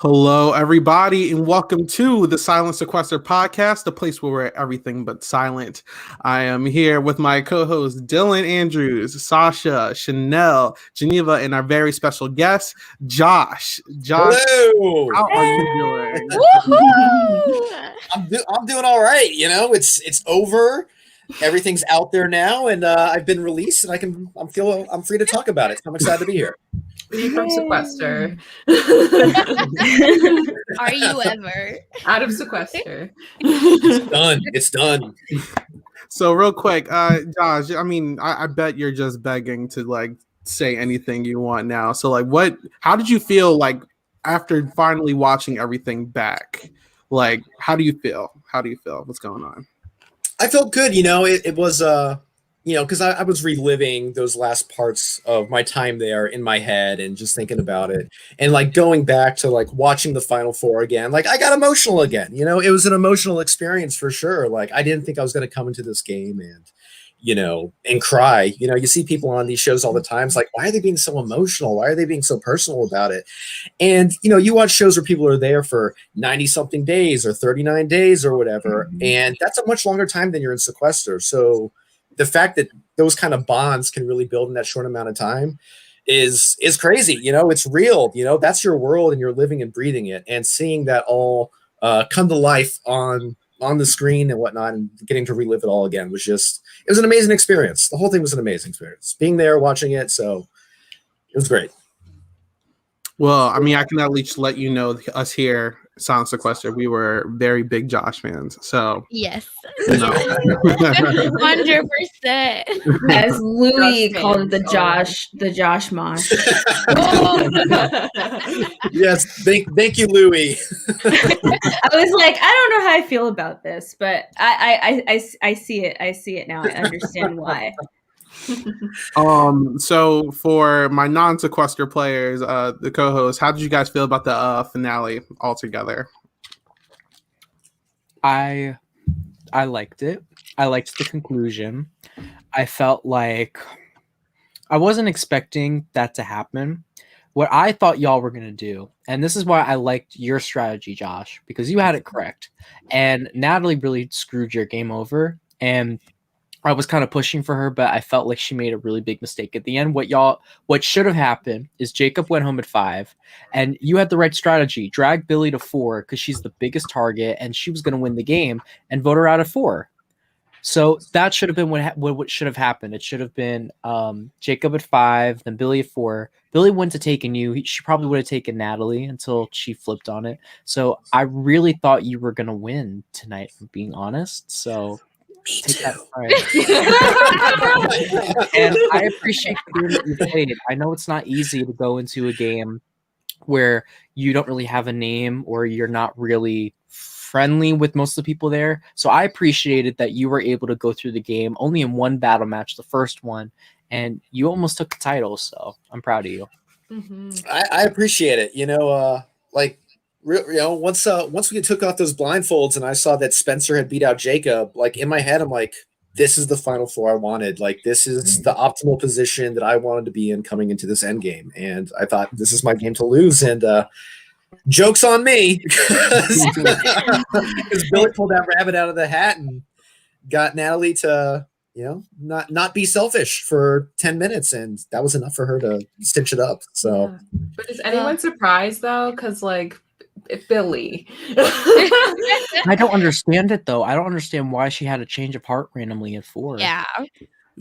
Hello, everybody, and welcome to the Silent Sequester podcast, the place where we're everything but silent. I am here with my co-hosts Dylan Andrews, Sasha, Chanel, Geneva, and our very special guest, Josh. Josh, hello. how are you doing? I'm doing all right. You know, it's over. Everything's out there now, and I've been released, and I'm free to talk about it. So I'm excited to be here. Me from Sequester. Are you ever? Out of Sequester. It's done. So real quick, Josh, I bet you're just begging to say anything you want now. So how did you feel after finally watching everything back? How do you feel? What's going on? I felt good. You know, it was because I was reliving those last parts of my time there in my head and just thinking about it and going back to watching the Final Four again. I got emotional again. You know, it was an emotional experience for sure. I didn't think I was going to come into this game and cry. You know, you see people on these shows all the time. It's why are they being so emotional? Why are they being so personal about it? And, you watch shows where people are there for 90 something days or 39 days or whatever. Mm-hmm. And that's a much longer time than you're in Sequester. So the fact that those kind of bonds can really build in that short amount of time is crazy. You know, it's real. You know, that's your world and you're living and breathing it, and seeing that all come to life on the screen and whatnot, and getting to relive it all again was it was an amazing experience. The whole thing was an amazing experience, being there, watching it. So it was great. Well, I can at least let you know, us here, Silent Sequester, we were very big Josh fans. So yes, 100%. As Louis called it, the Josh Mosh. Yes, thank you, Louis. I was like, I don't know how I feel about this, but I see it. I see it now. I understand why. So for my non-Sequester players, the co-hosts, how did you guys feel about the finale altogether? I liked it. I liked the conclusion. I felt like I wasn't expecting that to happen. What I thought y'all were going to do, and this is why I liked your strategy, Josh, because you had it correct. And Natalie really screwed your game over, and I was kind of pushing for her, but I felt like she made a really big mistake at the end. What should have happened is Jacob went home at 5, and you had the right strategy. Drag Billy to 4 because she's the biggest target, and she was going to win the game, and vote her out at 4. So that should have been what should have happened. It should have been Jacob at 5, then Billy at 4. Billy wouldn't have taken you. She probably would have taken Natalie until she flipped on it. So I really thought you were going to win tonight, for being honest. So take that pride. And I appreciate the game that you played. I know it's not easy to go into a game where you don't really have a name or you're not really friendly with most of the people there. So I appreciated that you were able to go through the game only in one battle match, the first one, and you almost took the title. So I'm proud of you. Mm-hmm. I appreciate it. Once we took off those blindfolds and I saw that Spencer had beat out Jacob, in my head, I'm like, this is the Final Four I wanted. This is the optimal position that I wanted to be in coming into this end game. And I thought, this is my game to lose. And joke's on me, because Billy pulled that rabbit out of the hat and got Natalie to, not be selfish for 10 minutes. And that was enough for her to stitch it up. So, yeah. But is anyone surprised though? Because Billy. I don't understand it though. I don't understand why she had a change of heart randomly at 4. Yeah.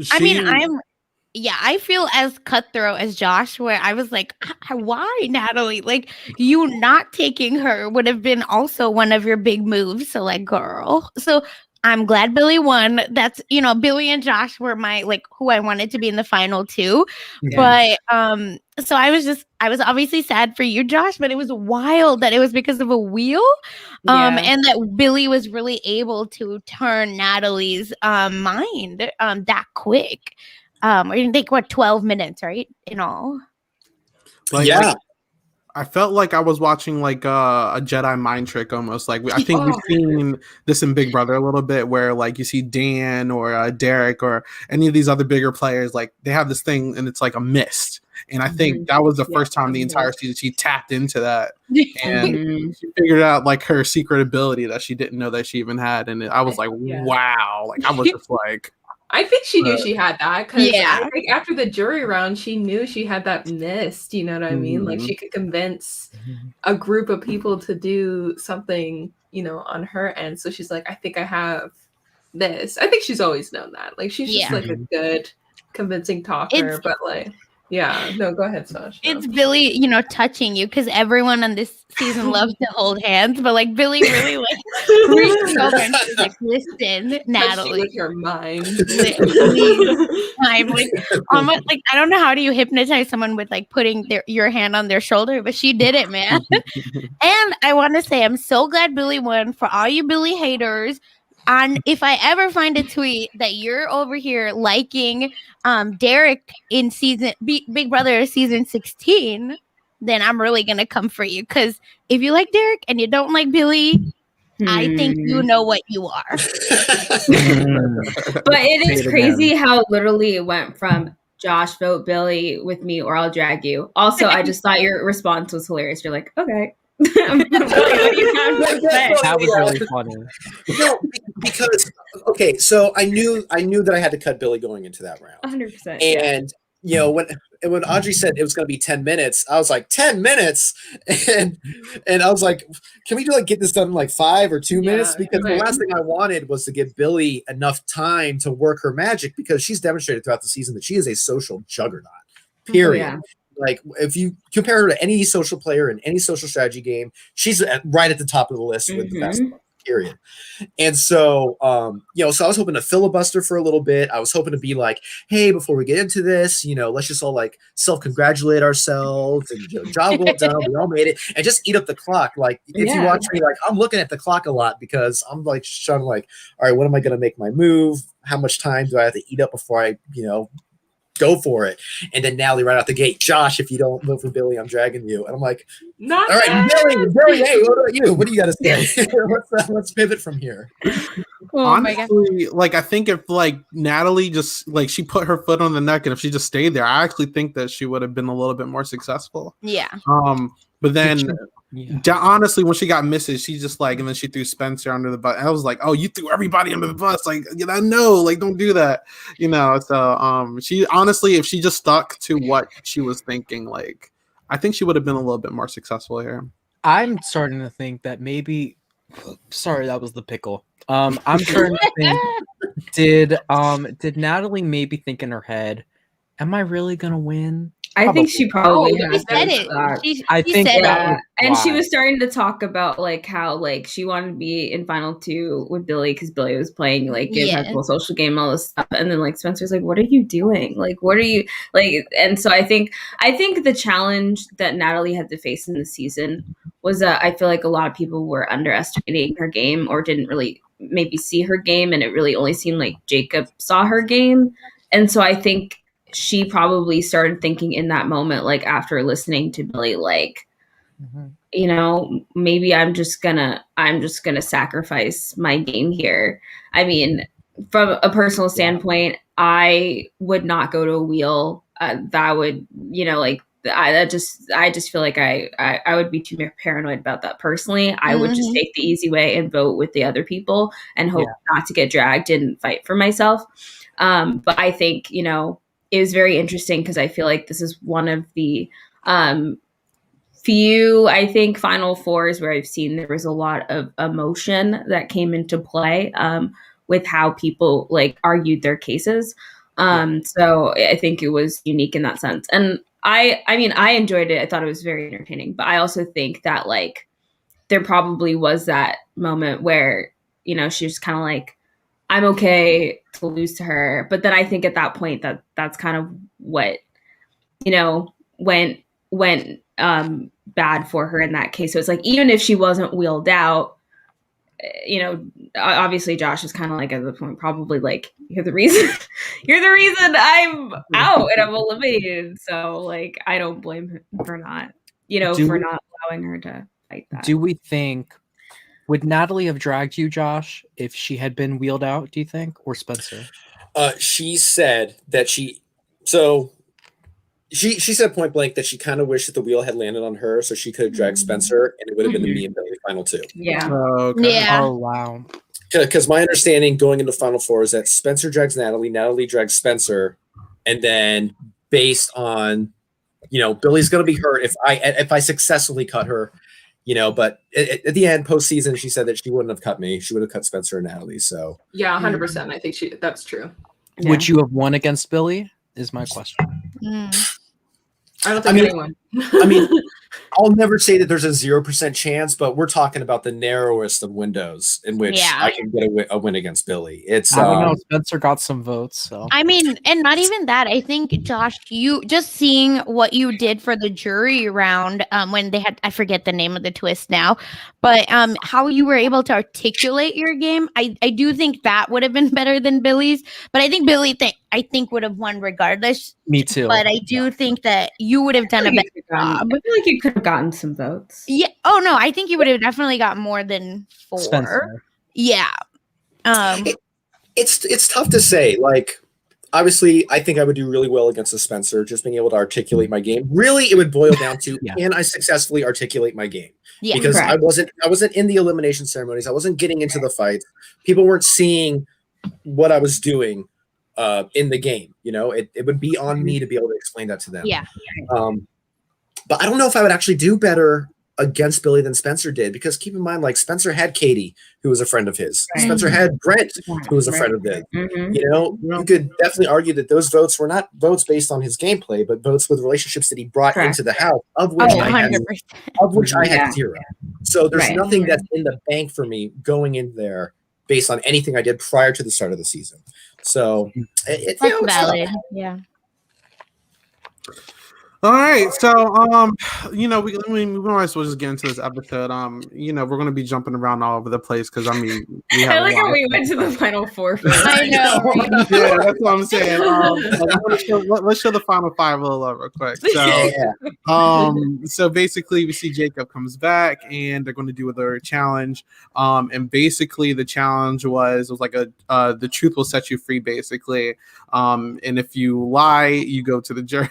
I feel as cutthroat as Josh, where I was like, why, Natalie? You not taking her would have been also one of your big moves. So, girl. So I'm glad Billy won. That's, Billy and Josh were my, who I wanted to be in the final 2. Yeah. But, so I was obviously sad for you, Josh, but it was wild that it was because of a wheel. And that Billy was really able to turn Natalie's mind that quick. I didn't think 12 minutes, right? In all. I felt like I was watching a Jedi mind trick almost. I think we've seen this in Big Brother a little bit, where you see Dan or Derek or any of these other bigger players, they have this thing and it's like a mist, And I think that was the first time the entire season she tapped into that, and she figured out like her secret ability that she didn't know that she even had. And I was like, wow, like I was just like, I think she knew she had that because Yeah. I think after the jury round, she knew she had that mist. You know what I mean? Like she could convince a group of people to do something, you know, on her end. So she's like, I think I have this. I think she's always known that. Like she's just like a good, convincing talker. But like, yeah, no, go ahead, Sasha. It's Billy, you know, touching you because everyone on this season loves to hold hands, but like Billy really like reached over and she's like, "Listen, Natalie, with your mind, I'm like, almost like I don't know how do you hypnotize someone with like putting your hand on their shoulder, but she did it, man." And I want to say I'm so glad Billy won. For all you Billy haters. And if I ever find a tweet that you're over here liking Derek in Big Brother season 16, then I'm really gonna come for you. Because if you like Derek and you don't like Billy, I think you know what you are. But it is crazy how literally it went from Josh, vote Billy with me or I'll drag you. Also, I just thought your response was hilarious. You're like, okay. That was really funny. No, because okay, so I knew that I had to cut Billy going into that round. 100%. And you know, when Audrey said it was going to be 10 minutes, I was like 10 minutes, and I was like, can we get this done in like 5 or 2 minutes? Because the last thing I wanted was to give Billy enough time to work her magic, because she's demonstrated throughout the season that she is a social juggernaut. Period. Yeah. Like if you compare her to any social player in any social strategy game, she's right at the top of the list with the best. Period. And so, you know, so I was hoping to filibuster for a little bit. I was hoping to be like, hey, before we get into this, you know, let's just all like self-congratulate ourselves and, you know, job well done. We all made it, and just eat up the clock. Like if you watch me, like I'm looking at the clock a lot because I'm like trying to like, all right, when am I going to make my move? How much time do I have to eat up before I, you know, go for it? And then Natalie right out the gate, Josh, if you don't vote for Billy, I'm dragging you. And I'm like, not all right, Billy, hey, what about you? What do you got to say? Let's pivot from here. Honestly, like I think if like Natalie just like she put her foot on the neck, and if she just stayed there, I actually think that she would have been a little bit more successful. Yeah. But then honestly, when she got misses, she just like, and then she threw Spencer under the bus. I was like, oh, you threw everybody under the bus. Like, you know, no, like don't do that. You know, so she honestly, if she just stuck to what she was thinking, like I think she would have been a little bit more successful here. I'm starting to think that maybe sorry, that was the pickle. I'm starting to think did Natalie maybe think in her head, am I really gonna win? I think she probably has said it. I think said that and she was starting to talk about like how like she wanted to be in final 2 with Billy because Billy was playing like a cool social game and all this stuff, and then like Spencer's like, what are you doing? Like, what are you like? And so I think the challenge that Natalie had to face in the season was that I feel like a lot of people were underestimating her game or didn't really maybe see her game, and it really only seemed like Jacob saw her game. And so I think she probably started thinking in that moment, like after listening to Billy, like, you know, maybe I'm just gonna sacrifice my game here. I mean, from a personal standpoint, I would not go to a wheel. That would, you know, like I just feel like I would be too paranoid about that personally. I would just take the easy way and vote with the other people and hope not to get dragged and fight for myself. But I think, you know, it was very interesting because I feel like this is one of the few, I think, Final Fours where I've seen there was a lot of emotion that came into play with how people like argued their cases. So I think it was unique in that sense. And I mean, I enjoyed it. I thought it was very entertaining. But I also think that like there probably was that moment where, you know, she was kind of like, I'm okay to lose to her. But then I think at that point that's kind of what, you know, went bad for her in that case. So it's like, even if she wasn't wheeled out, you know, obviously Josh is kind of like at the point, probably like, you're the reason I'm out and I'm eliminated. So like, I don't blame him for not, you know, for not allowing her to fight that. Do we think, would Natalie have dragged you, Josh, if she had been wheeled out, do you think? Or Spencer? She said that so She said point blank that she kind of wished that the wheel had landed on her, so she could have dragged Spencer, and it would have been the me and Billy final 2. Yeah. Okay. Yeah. Oh wow. Because my understanding going into final 4 is that Spencer drags Natalie, Natalie drags Spencer, and then based on, Billy's going to be hurt if I successfully cut her, But at the end, postseason, she said that she wouldn't have cut me. She would have cut Spencer and Natalie. So Yeah, 100%. I think that's true. Yeah. Would you have won against Billy? Is my question. I don't think anyone. I mean, I'll never say that there's a 0% chance, but we're talking about the narrowest of windows in which I can get a win against Billy. It's I don't know. Spencer got some votes, so I mean, and not even that. I think, Josh, you just seeing what you did for the jury round when they had, I forget the name of the twist now, but how you were able to articulate your game. I do think that would have been better than Billy's, but I think Billy would have won regardless. Me too. But I do think that you would have done a better job. I feel like you could have gotten some votes. Yeah. Oh no, I think you would have definitely got more than 4. Spencer. Yeah. It's tough to say. Like, obviously, I think I would do really well against a Spencer, just being able to articulate my game. Really, it would boil down to can I successfully articulate my game? Yeah, because correct. I wasn't in the elimination ceremonies. I wasn't getting into the fights. People weren't seeing what I was doing in the game. It would be on me to be able to explain that to them. Yeah. But I don't know if I would actually do better against Billy than Spencer did, because keep in mind, like, Spencer had Katie, who was a friend of his. Right. Spencer had Brent, who was a friend of his. Mm-hmm. You could definitely argue that those votes were not votes based on his gameplay, but votes with relationships that he brought into the house, of which I had 0. So there's nothing that's in the bank for me going in there based on anything I did prior to the start of the season. So it's valid. Yeah. All right, so we might as well just get into this episode. We're gonna be jumping around all over the place because we have I like how we went to the final 4 for I know. Yeah, that's what I'm saying. Let's show the final 5 a little real quick. So, so basically, we see Jacob comes back, and they're going to do their challenge. And basically, the challenge was like the truth will set you free, basically. And if you lie, you go to the jury.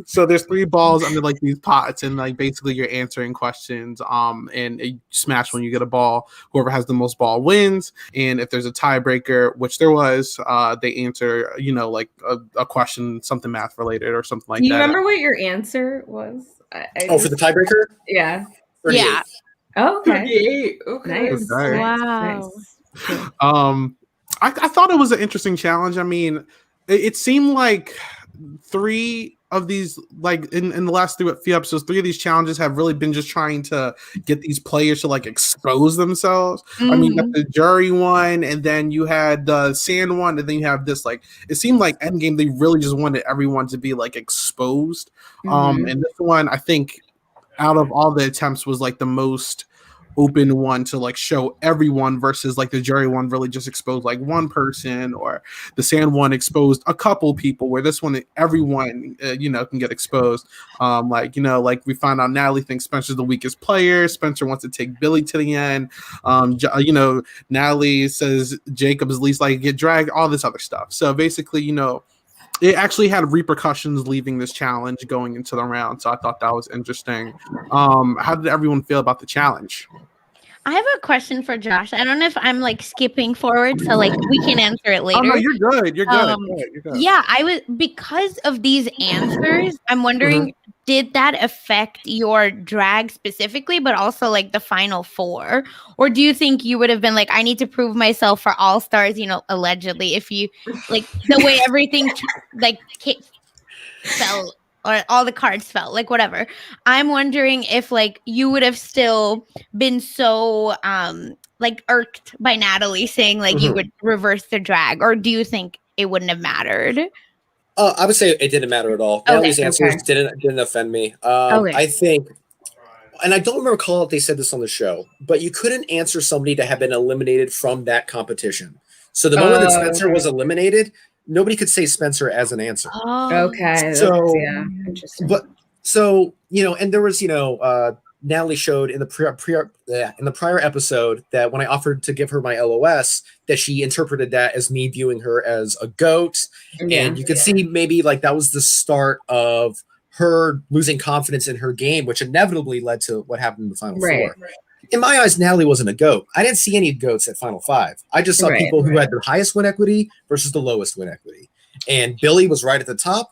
So there's 3 balls under like these pots, and like basically you're answering questions, and you smash when you get a ball. Whoever has the most ball wins, and if there's a tiebreaker, which there was, they answer like a question, something math related or something like that. Do you remember what your answer was? For the tiebreaker? Yeah. 38. Yeah. Oh, okay. 38. Okay. Nice. Okay. Wow. Nice. I thought it was an interesting challenge. I mean, it seemed like 3 of these, like in the last few episodes, 3 of these challenges have really been just trying to get these players to like expose themselves. I mean, you got the jury one, and then you had the sand one, and then you have this, like, it seemed like Endgame, they really just wanted everyone to be like exposed. And this one, I think out of all the attempts, was like the most open one to like show everyone, versus like the jury one really just exposed like one person, or the sand one exposed a couple people, where this one everyone can get exposed. Like we find out Natalie thinks Spencer's the weakest player. Spencer wants to take Billy to the end. Natalie says Jacob is least likely to get dragged, all this other stuff. So basically, it actually had repercussions leaving this challenge going into the round. So I thought that was interesting. How did everyone feel about the challenge? I have a question for Josh. I don't know if I'm like skipping forward, so like we can answer it later. Oh no, you're good. You're good. You're good. Yeah, I was, because of these answers, I'm wondering, did that affect your drag specifically, but also like the final 4? Or do you think you would have been like, I need to prove myself for All Stars, allegedly, if you like the way everything like fell, or all the cards fell, like whatever. I'm wondering if like you would have still been so like irked by Natalie saying like you would reverse the drag, or do you think it wouldn't have mattered? I would say it didn't matter at all. Natalie's answers didn't offend me. I think, and I don't recall if they said this on the show, but you couldn't answer somebody to have been eliminated from that competition. So the moment that Spencer was eliminated, nobody could say Spencer as an answer. Okay. So, interesting. But so, and there was, Natalie showed in the prior episode that when I offered to give her my LOS, that she interpreted that as me viewing her as a goat, and you could see maybe like that was the start of her losing confidence in her game, which inevitably led to what happened in the final four. In my eyes, Natalie wasn't a goat. I didn't see any goats at Final Five. I just saw people who had the highest win equity versus the lowest win equity, and Billy was right at the top.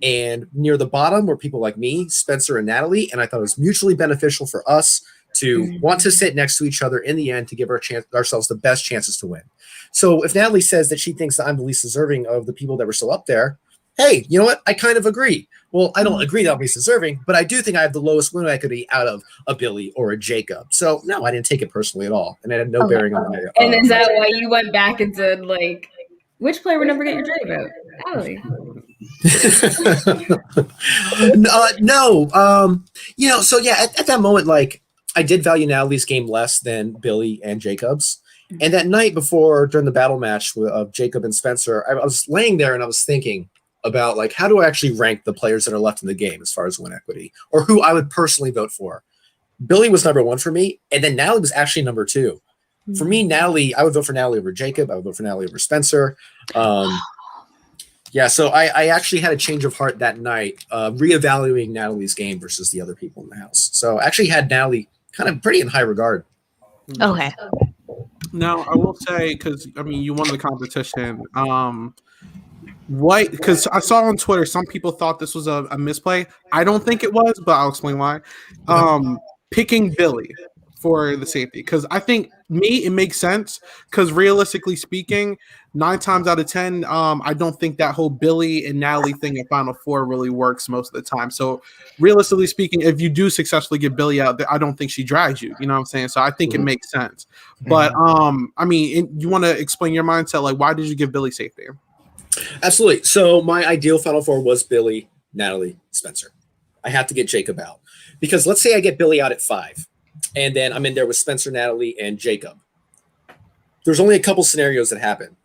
And near the bottom were people like me, Spencer, and Natalie. And I thought it was mutually beneficial for us to want to sit next to each other in the end to give ourselves the best chances to win. So if Natalie says that she thinks that I'm the least deserving of the people that were still up there, hey, you know what? I kind of agree. Well, I don't agree that I'm least deserving, but I do think I have the lowest win equity out of a Billy or a Jacob. So no, I didn't take it personally at all. And it had no bearing on my... and is that why you went back and said, like, which player would never get your jury vote? Natalie. No. So yeah, at that moment, like, I did value Natalie's game less than Billy and Jacob's. And that night before, during the battle match of Jacob and Spencer, I was laying there and I was thinking about, like, how do I actually rank the players that are left in the game as far as win equity, or who I would personally vote for. Billy was number one for me, and then Natalie was actually number two. For me, Natalie, I would vote for Natalie over Jacob. I would vote for Natalie over Spencer. Yeah, so I actually had a change of heart that night, reevaluating Natalie's game versus the other people in the house. So I actually had Natalie kind of pretty in high regard. Okay. Now, I will say, because, I mean, you won the competition. Because I saw on Twitter, some people thought this was a misplay. I don't think it was, but I'll explain why. Picking Billy for the safety, because I think it makes sense, because realistically speaking, 9 times out of 10, I don't think that whole Billy and Natalie thing at Final Four really works most of the time. So realistically speaking, if you do successfully get Billy out, I don't think she drags you. You know what I'm saying? So I think it makes sense. But I mean, you want to explain your mindset? Like, why did you give Billy safety? Absolutely. So my ideal Final Four was Billy, Natalie, Spencer. I have to get Jacob out, because let's say I get Billy out at 5. And then I'm in there with Spencer, Natalie, and Jacob. There's only a couple scenarios that happen.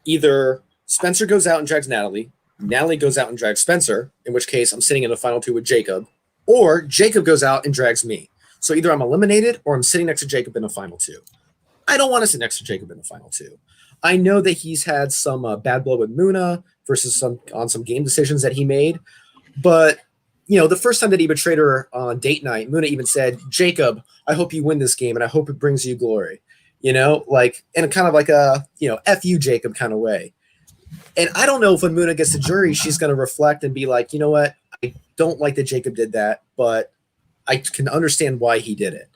Either Spencer goes out and drags Natalie, Natalie goes out and drags Spencer, in which case I'm sitting in the final 2 with Jacob, or Jacob goes out and drags me. So either I'm eliminated or I'm sitting next to Jacob in the final 2. I don't want to sit next to Jacob in the final 2. I know that he's had some bad blood with Muna versus some game decisions that he made, but the first time that he betrayed her on date night, Muna even said, "Jacob, I hope you win this game, and I hope it brings you glory." Like in a kind of like a "F you, Jacob" kind of way. And I don't know if when Muna gets the jury, she's going to reflect and be like, you know what, I don't like that Jacob did that, but I can understand why he did it.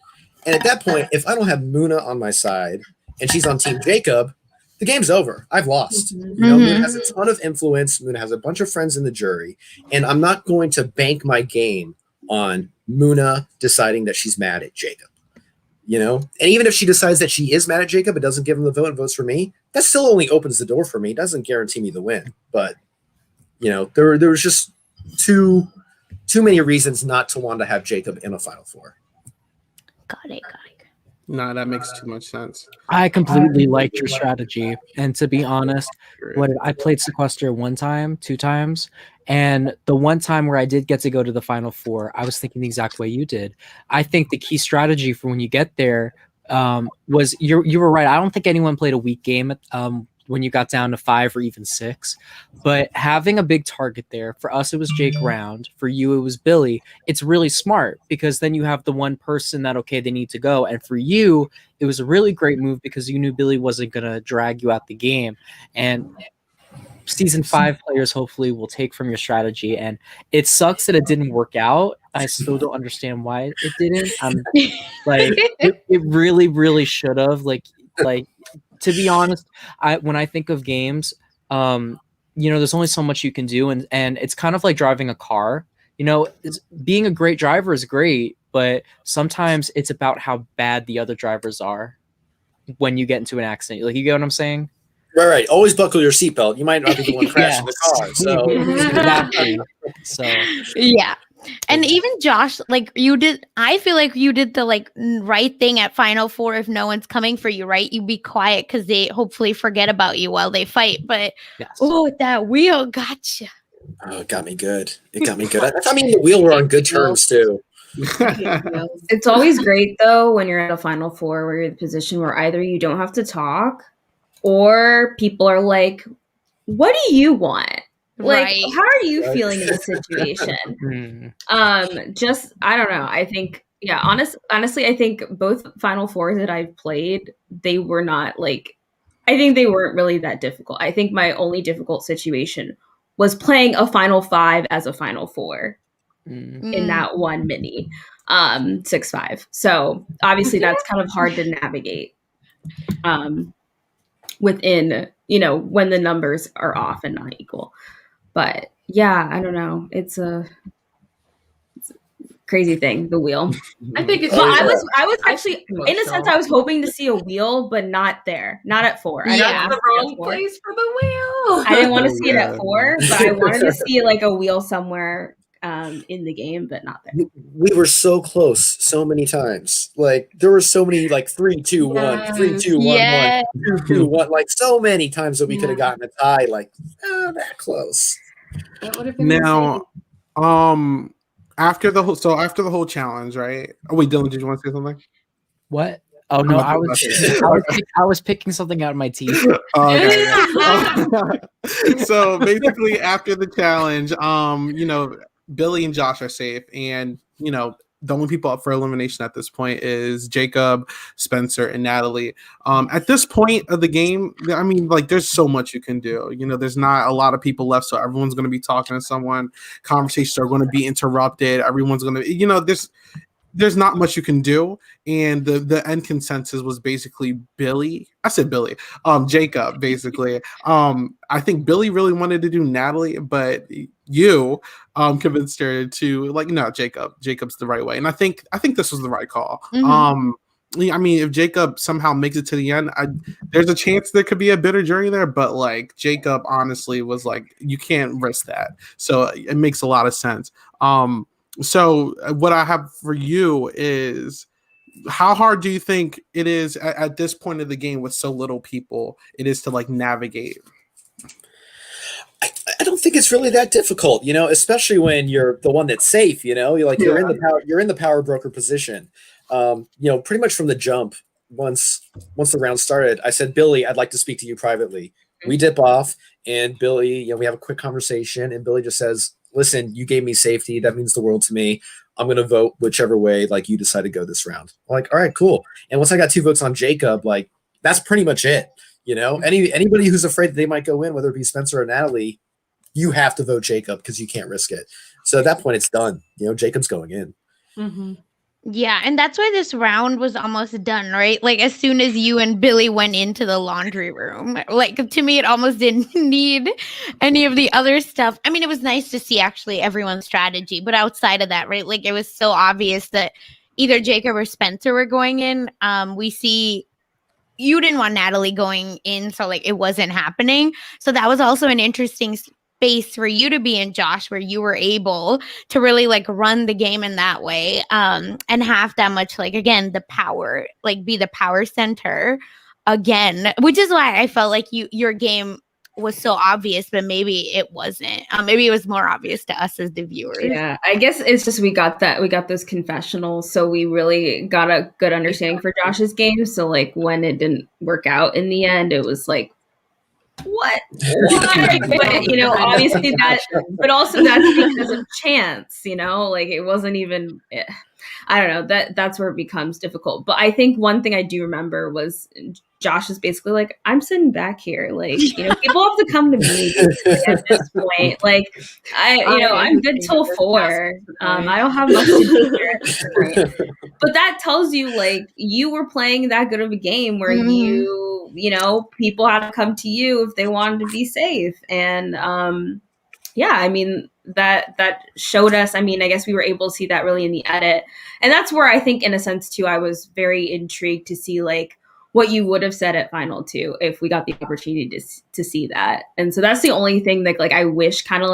And at that point, if I don't have Muna on my side and she's on Team Jacob, the game's over. I've lost. Muna has a ton of influence. Muna has a bunch of friends in the jury, and I'm not going to bank my game on Muna deciding that she's mad at Jacob. And even if she decides that she is mad at Jacob, it doesn't give him the vote and votes for me. That still only opens the door for me. It doesn't guarantee me the win. But there was just too many reasons not to want to have Jacob in a Final Four. Got it. No, that makes too much sense. I completely liked your strategy. And to be honest, I played Sequester 1 time, 2 times. And the one time where I did get to go to the Final Four, I was thinking the exact way you did. I think the key strategy for when you get there was you were right. I don't think anyone played a weak game when you got down to 5 or even 6. But having a big target there, for us, it was Jake Round. For you, it was Billy. It's really smart, because then you have the one person that, okay, they need to go. And for you, it was a really great move, because you knew Billy wasn't going to drag you out the game. And season 5 players hopefully will take from your strategy. And it sucks that it didn't work out. I still don't understand why it didn't. It really, really should have. Like to be honest, when I think of games, there's only so much you can do, and it's kind of like driving a car. Being a great driver is great, but sometimes it's about how bad the other drivers are when you get into an accident. Like, you get what I'm saying? Right. Always buckle your seatbelt. You might not be the one crashing the car. So exactly. So yeah. And even Josh, I feel like you did the right thing at Final Four. If no one's coming for you, right? You be quiet, because they hopefully forget about you while they fight. But that wheel got you. Oh, it got me good. It got me good. I mean, the wheel were on good terms too. It's always great though when you're at a final four where you're in a position where either you don't have to talk or people are like, what do you want? Like, Right. how are you feeling in this situation? Just I don't know. I think honestly, I think both Final Fours that I've played, they were not like I think they weren't really that difficult. I think my only difficult situation was playing a Final Five as a Final Four in that one mini 6-5. So obviously that's kind of hard to navigate within, when the numbers are off and not equal. But yeah, I don't know. It's a crazy thing, the wheel. I think it's. Well, I was actually, in a sense, I was hoping to see a wheel, but not there, not at 4. Yeah, the wrong place for the wheel. I didn't want to see it at 4, but I wanted to see like a wheel somewhere in the game, but not there. We were so close so many times. Like there were so many like 3, 2, 1, 3, 2, 1, 1, 2, 2, 1. Like so many times that we could have gotten a tie. Like that close. That would have been now, after the whole challenge, right? Oh wait, Dylan, did you want to say something? What? Oh no, I was picking something out of my teeth. So basically, after the challenge, Billy and Josh are safe, and the only people up for elimination at this point is Jacob, Spencer, and Natalie. At this point of the game, I mean, like, there's so much you can do. There's not a lot of people left, so everyone's going to be talking to someone. Conversations are going to be interrupted. Everyone's going to, there's not much you can do. And the end consensus was basically Billy. I said Billy. Jacob, basically. I think Billy really wanted to do Natalie, but you convinced her to no, Jacob. Jacob's the right way. And I think this was the right call. Mm-hmm. I mean, if Jacob somehow makes it to the end, there's a chance there could be a bitter jury there, but Jacob honestly was you can't risk that. So it makes a lot of sense. So what I have for you is, how hard do you think it is at this point of the game with so little people it is to navigate? I don't think it's really that difficult, especially when you're the one that's safe, you're in the power broker position. Pretty much from the jump, once the round started, I said, Billy, I'd like to speak to you privately. We dip off, and Billy, we have a quick conversation, and Billy just says, listen, you gave me safety. That means the world to me. I'm going to vote whichever way you decide to go this round. I'm like, all right, cool. And once I got 2 votes on Jacob, that's pretty much it. Anybody who's afraid that they might go in, whether it be Spencer or Natalie, you have to vote Jacob because you can't risk it. So at that point, it's done. Jacob's going in. Mm-hmm. Yeah, and that's why this round was almost done, right? As soon as you and Billy went into the laundry room, to me, it almost didn't need any of the other stuff. I mean, it was nice to see actually everyone's strategy, but outside of that, right? It was so obvious that either Jacob or Spencer were going in. We see you didn't want Natalie going in, so it wasn't happening. So that was also an interesting space for you to be in, Josh, where you were able to really run the game in that way, and have that much again the power, be the power center again, which is why I felt your game was so obvious, but maybe it wasn't. Maybe it was more obvious to us as the viewers. Yeah, I guess it's just we got those confessionals, so we really got a good understanding for Josh's game. So when it didn't work out in the end, it was what? Why? But obviously that, but also that's because of chance. It wasn't even. I don't know. That's where it becomes difficult. But I think one thing I do remember was Josh is basically I'm sitting back here. People have to come to me at this point. I'm good till 4. I don't have much to do here at this point. But that tells you you were playing that good of a game where people had to come to you if they wanted to be safe. And I mean, that showed us, I guess we were able to see that really in the edit. And that's where I think, in a sense, too, I was very intrigued to see what you would have said at Final 2 if we got the opportunity to see that. And so that's the only thing that I wish kind of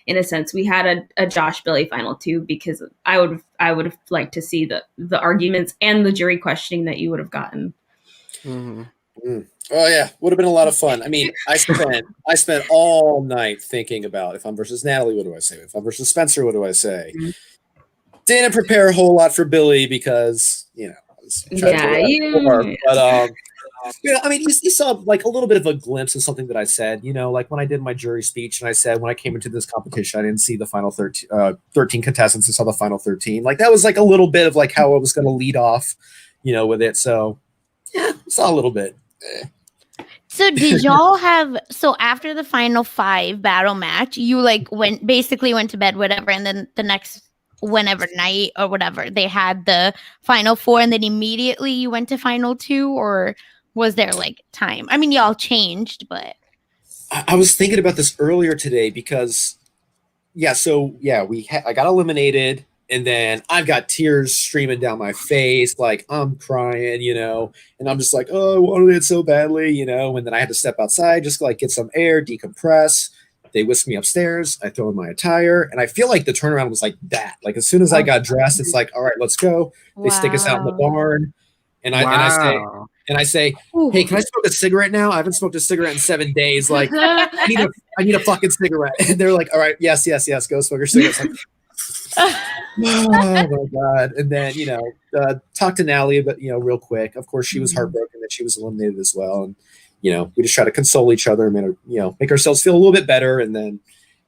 in a sense we had a Josh Billy Final 2, because I would have liked to see the arguments and the jury questioning that you would have gotten. Mm-hmm. Mm. Oh yeah, would have been a lot of fun. I mean, I spent all night thinking about, if I'm versus Natalie, what do I say? If I'm versus Spencer, what do I say? Didn't prepare a whole lot for Billy because I was trying to do that before. But I mean, you saw like a little bit of a glimpse of something that I said. Like when I did my jury speech, and I said when I came into this competition, I didn't see the final 13 contestants. I saw the final 13. Like that was like a little bit of like how I was going to lead off, with it. So yeah, saw a little bit. So did y'all have after the final 5 battle match, you like went to bed, whatever, and then the next whenever night or whatever, they had the final 4 and then immediately you went to final 2, or was there like time? I mean, y'all changed, but I was thinking about this earlier today because I got eliminated. And then I've got tears streaming down my face, like I'm crying, and I'm just like, oh, I wanted it so badly, and then I had to step outside just to like get some air, decompress. They whisked me upstairs. I throw in my attire, and I feel like the turnaround was like that. Like as soon as I got dressed, it's like, all right, let's go. They stick us out in the barn, and I say, hey, can I smoke a cigarette now? I haven't smoked a cigarette in 7 days. Like I need a fucking cigarette. And they're like, all right, yes, go smoke your cigarette. Like, oh my god! And then talk to Natalie, but real quick. Of course, she was heartbroken that she was eliminated as well, and we just try to console each other and make ourselves feel a little bit better, and then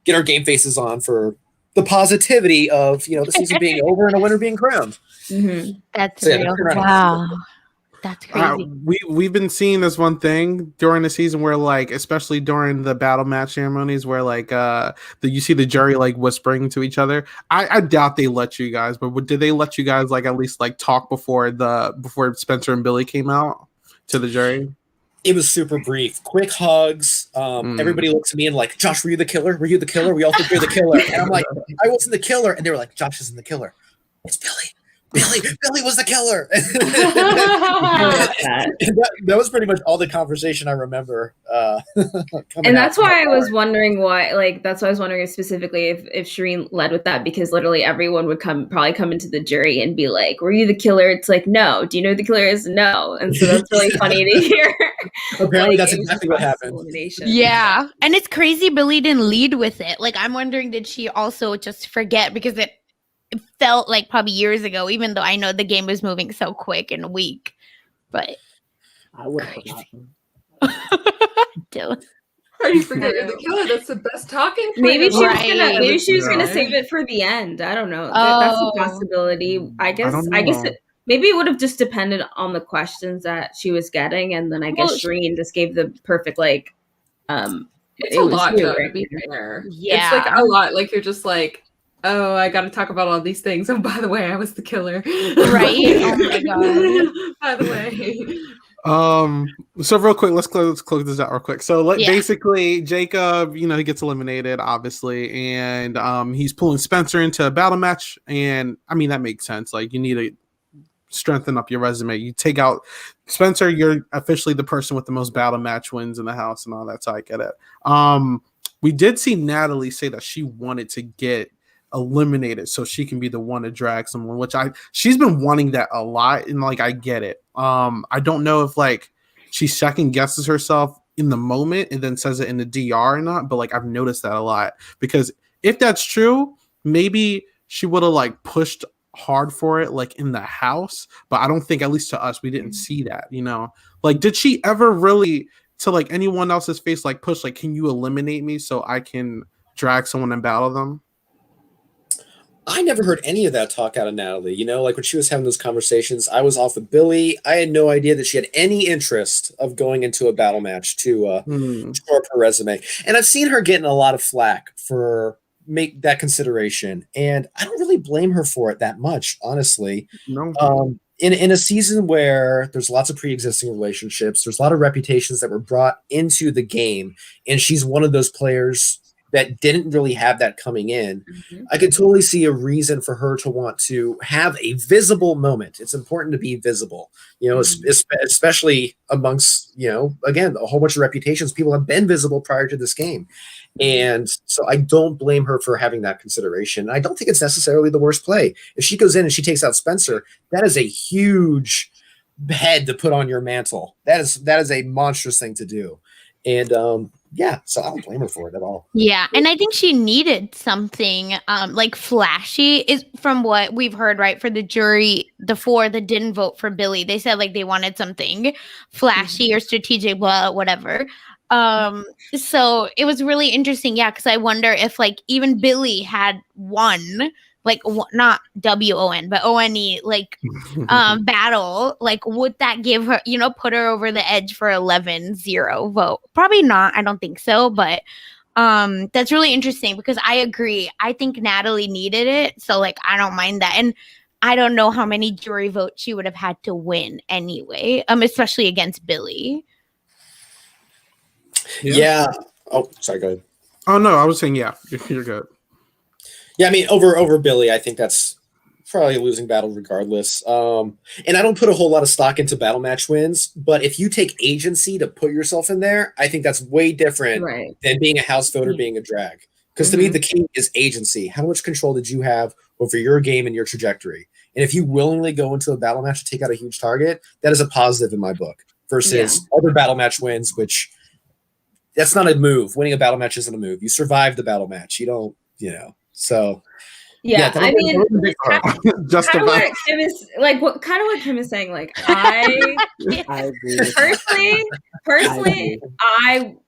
get our game faces on for the positivity of the season being over and a winner being crowned. Mm-hmm. That's real. Wow. That's crazy. We've been seeing this one thing during the season where, like, especially during the battle match ceremonies, where like you see the jury like whispering to each other. I doubt they let you guys, but did they let you guys like at least like talk before Spencer and Billy came out to the jury? It was super brief, quick hugs. Everybody looks at me and like, Josh, were you the killer? Were you the killer? We all think you're the killer. And I'm like, I wasn't the killer. And they were like, Josh isn't the killer. It's Billy. Billy was the killer. that was pretty much all the conversation I remember. And that's why I was wondering specifically if Shireen led with that, because literally everyone would probably come into the jury and be like, were you the killer? It's like, no. Do you know who the killer is? No. And so that's really funny to hear. Apparently that's exactly what happened. Yeah. And it's crazy Billy didn't lead with it. Like, I'm wondering, did she also just forget? Because it felt like probably years ago, even though I know the game was moving so quick and weak. But I would have forgotten. Dylan. How do you forget you're the killer? That's the best talking point. Maybe she was gonna save it for the end. I don't know. That's a possibility. I guess maybe it would have just depended on the questions that she was getting, and then I guess Shireen just gave the perfect like it's a lot to be fair. Yeah. It's like a lot. Like you're just like, oh, I got to talk about all these things. And by the way, I was the killer. Right? Oh my god. By the way. So real quick, let's close this out real quick. So basically, Jacob, he gets eliminated, obviously, and he's pulling Spencer into a battle match, and I mean that makes sense. Like you need to strengthen up your resume. You take out Spencer, you're officially the person with the most battle match wins in the house and all that. So I get it. We did see Natalie say that she wanted to get eliminated so she can be the one to drag someone, which she's been wanting that a lot, and like I get it. I don't know if like she second guesses herself in the moment and then says it in the DR or not, but like I've noticed that a lot, because if that's true, maybe she would have like pushed hard for it like in the house, but I don't think, at least to us, we didn't see that. Like did she ever really to like anyone else's face like push like, can you eliminate me so I can drag someone and battle them? I never heard any of that talk out of Natalie. Like when she was having those conversations, I was off with Billy. I had no idea that she had any interest of going into a battle match to shore up her resume. And I've seen her getting a lot of flack for make that consideration, and I don't really blame her for it that much, honestly. No. In a season where there's lots of pre-existing relationships, there's a lot of reputations that were brought into the game, and she's one of those players that didn't really have that coming in. Mm-hmm. I could totally see a reason for her to want to have a visible moment. It's important to be visible, especially amongst, again, a whole bunch of reputations. People have been visible prior to this game. And so I don't blame her for having that consideration. I don't think it's necessarily the worst play. If she goes in and she takes out Spencer, that is a huge head to put on your mantle. That is a monstrous thing to do. And yeah, so I don't blame her for it at all. Yeah, and I think she needed something like flashy is from what we've heard, right? For the jury, the four that didn't vote for Billy, they said like they wanted something flashy or strategic, blah, whatever. So it was really interesting, yeah, because I wonder if like even Billy had won, like not WON, but ONE, like battle, like would that give her, put her over the edge for 11-0 vote? Probably not. I don't think so, but that's really interesting because I agree. I think Natalie needed it, so like I don't mind that. And I don't know how many jury votes she would have had to win anyway, especially against Billy. Yeah. Oh, sorry, go ahead. Oh no, I was saying yeah, you're good. Yeah, I mean over Billy, I think that's probably a losing battle regardless. And I don't put a whole lot of stock into battle match wins, but if you take agency to put yourself in there, I think that's way different than being a house vote or being a drag. Because to me, the key is agency. How much control did you have over your game and your trajectory? And if you willingly go into a battle match to take out a huge target, that is a positive in my book. Versus other battle match wins, which that's not a move. Winning a battle match isn't a move. You survive the battle match. You don't, so. Yeah, I mean, just kind of what Kim is like. What Kim is saying? Like, I agree. Personally,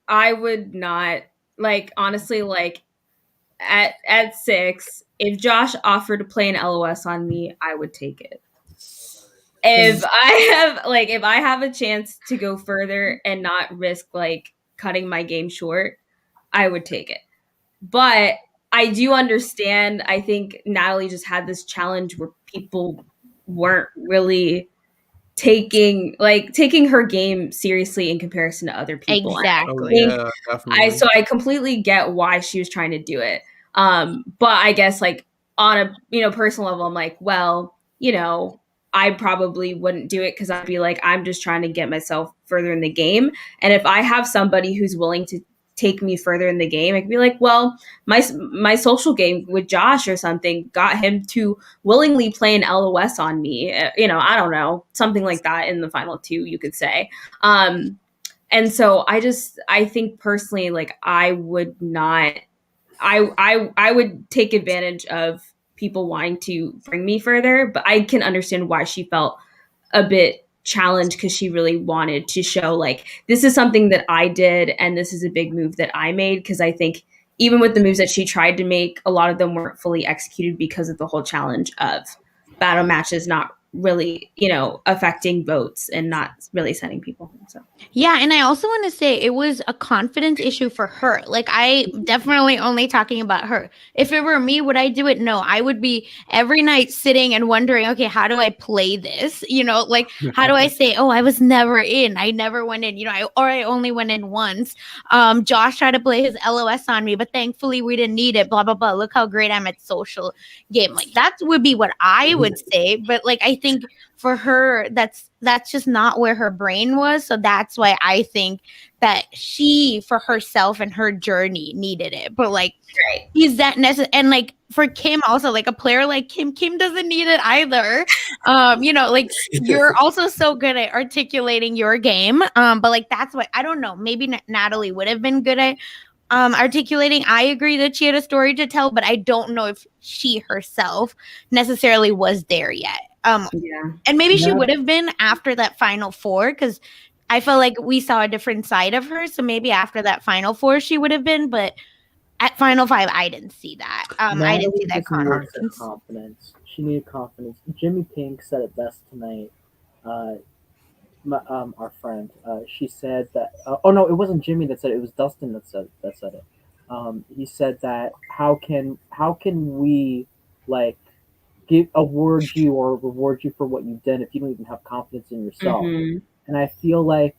I would not like. Honestly, like at 6, if Josh offered to play an LOS on me, I would take it. If I have a chance to go further and not risk like cutting my game short, I would take it. But I do understand. I think Natalie just had this challenge where people weren't really taking her game seriously in comparison to other people. Exactly. I completely get why she was trying to do it. But I guess like on a personal level, I'm like, well, I probably wouldn't do it because I'd be like, I'm just trying to get myself further in the game. And if I have somebody who's willing to take me further in the game, I could be like, well, my social game with Josh or something got him to willingly play an LOS on me. I don't know, something like that in the final 2, you could say. And so I think personally, like I would not, I would take advantage of people wanting to bring me further, but I can understand why she felt a bit challenged because she really wanted to show like this is something that I did and this is a big move that I made, because I think even with the moves that she tried to make, a lot of them weren't fully executed because of the whole challenge of battle matches not really affecting votes and not really sending people. So yeah, and I also want to say it was a confidence issue for her. Like I definitely only talking about her. If it were me, would I do it? No, I would be every night sitting and wondering, okay, how do I play this? Like how do I say, oh, I was never in, I never went in, I only went in once. Josh tried to play his LOS on me, but thankfully we didn't need it, blah blah blah. Look how great I'm at social game. Like that would be what I would say. But like I think for her, that's just not where her brain was. So that's why I think that she, for herself and her journey, needed it. But like, is that necessary? And like for Kim, also like a player like Kim doesn't need it either. Like you're also so good at articulating your game. But like that's what I don't know. Maybe Natalie would have been good at articulating. I agree that she had a story to tell, but I don't know if she herself necessarily was there yet. And maybe she would have been after that final 4, because I felt like we saw a different side of her. So maybe after that final 4 she would have been, but at final 5 I didn't see that. I didn't see that confidence. She needed confidence. Jimmy Pink said it best tonight. Our friend, she said that. Oh no, it wasn't Jimmy that said it. It was Dustin that said it. He said that how can we like award you or reward you for what you've done if you don't even have confidence in yourself? And I feel like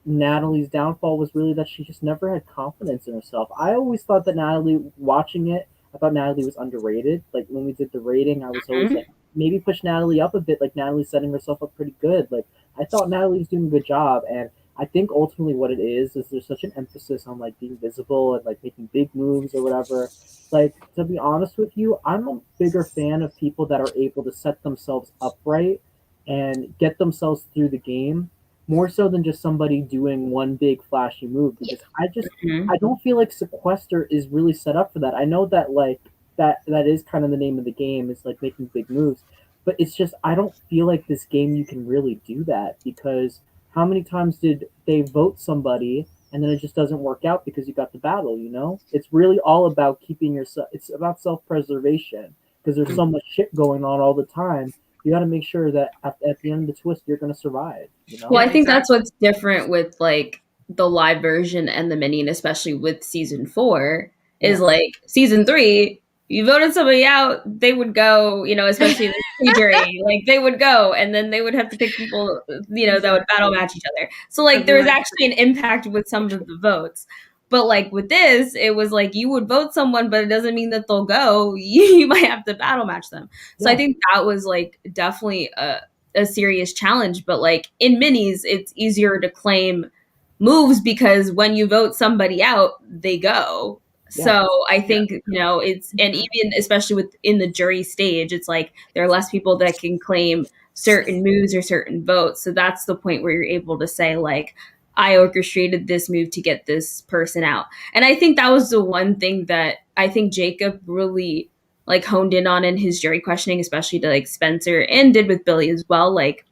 Natalie's downfall was really that she just never had confidence in herself. I always thought that watching it, I thought Natalie was underrated. Like when we did the rating, I was always like, maybe push Natalie up a bit. Like Natalie's setting herself up pretty good. Like I thought Natalie was doing a good job, and I think ultimately what it is there's such an emphasis on like being visible and like making big moves or whatever. Like to be honest with you, I'm a bigger fan of people that are able to set themselves upright and get themselves through the game more so than just somebody doing one big flashy move. Because I don't feel like Sequester is really set up for that. I know that like that is kind of the name of the game, is like making big moves, but it's just I don't feel like this game you can really do that, because how many times did they vote somebody and then it just doesn't work out because you got the battle, you know? It's really all about keeping yourself, it's about self-preservation, because there's so much shit going on all the time. You got to make sure that at the end of the twist, you're going to survive, you know? Well, I think that's what's different with like the live version and the mini, and especially with season 4, is like season 3, you voted somebody out, they would go, you know, especially the jury, like they would go and then they would have to pick people, you know, that would battle match each other. So like there was actually an impact with some of the votes. But like with this, it was like you would vote someone, but it doesn't mean that they'll go. You might have to battle match them. So I think that was like definitely a serious challenge. But like in minis, it's easier to claim moves because when you vote somebody out, they go. So I think, you know, it's, and even especially within the jury stage, it's like there are less people that can claim certain moves or certain votes. So that's the point where you're able to say like, I orchestrated this move to get this person out. And I think that was the one thing that I think Jacob really like honed in on in his jury questioning, especially to like Spencer, and did with Billy as well. Like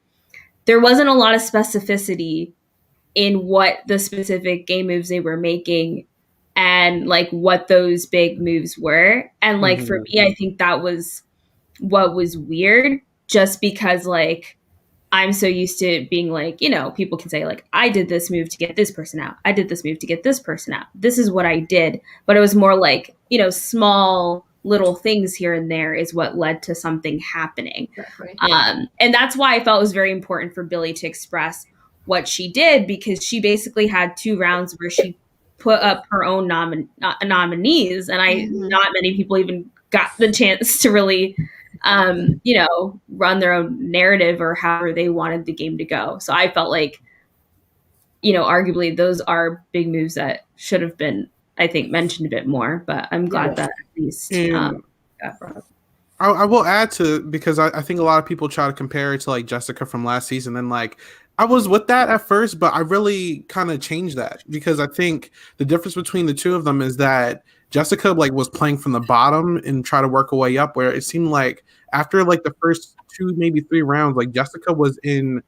there wasn't a lot of specificity in what the specific game moves they were making and like what those big moves were. And like for me, I think that was what was weird, just because like I'm so used to being like, you know, people can say like, I did this move to get this person out. I did this move to get this person out. This is what I did. But it was more like, you know, small little things here and there is what led to something happening. Exactly. And that's why I felt it was very important for Billy to express what she did, because she basically had 2 rounds where she put up her own nominees. And not many people even got the chance to really you know, run their own narrative or however they wanted the game to go. So I felt like, you know, arguably those are big moves that should have been, I think, mentioned a bit more, but I'm glad that at least got brought up. I will add to, because I think a lot of people try to compare it to like Jessica from last season, and like I was with that at first, but I really kind of changed that, because I think the difference between the two of them is that Jessica like was playing from the bottom and try to work her way up, where it seemed like after like the first 2, maybe 3 rounds, like Jessica was in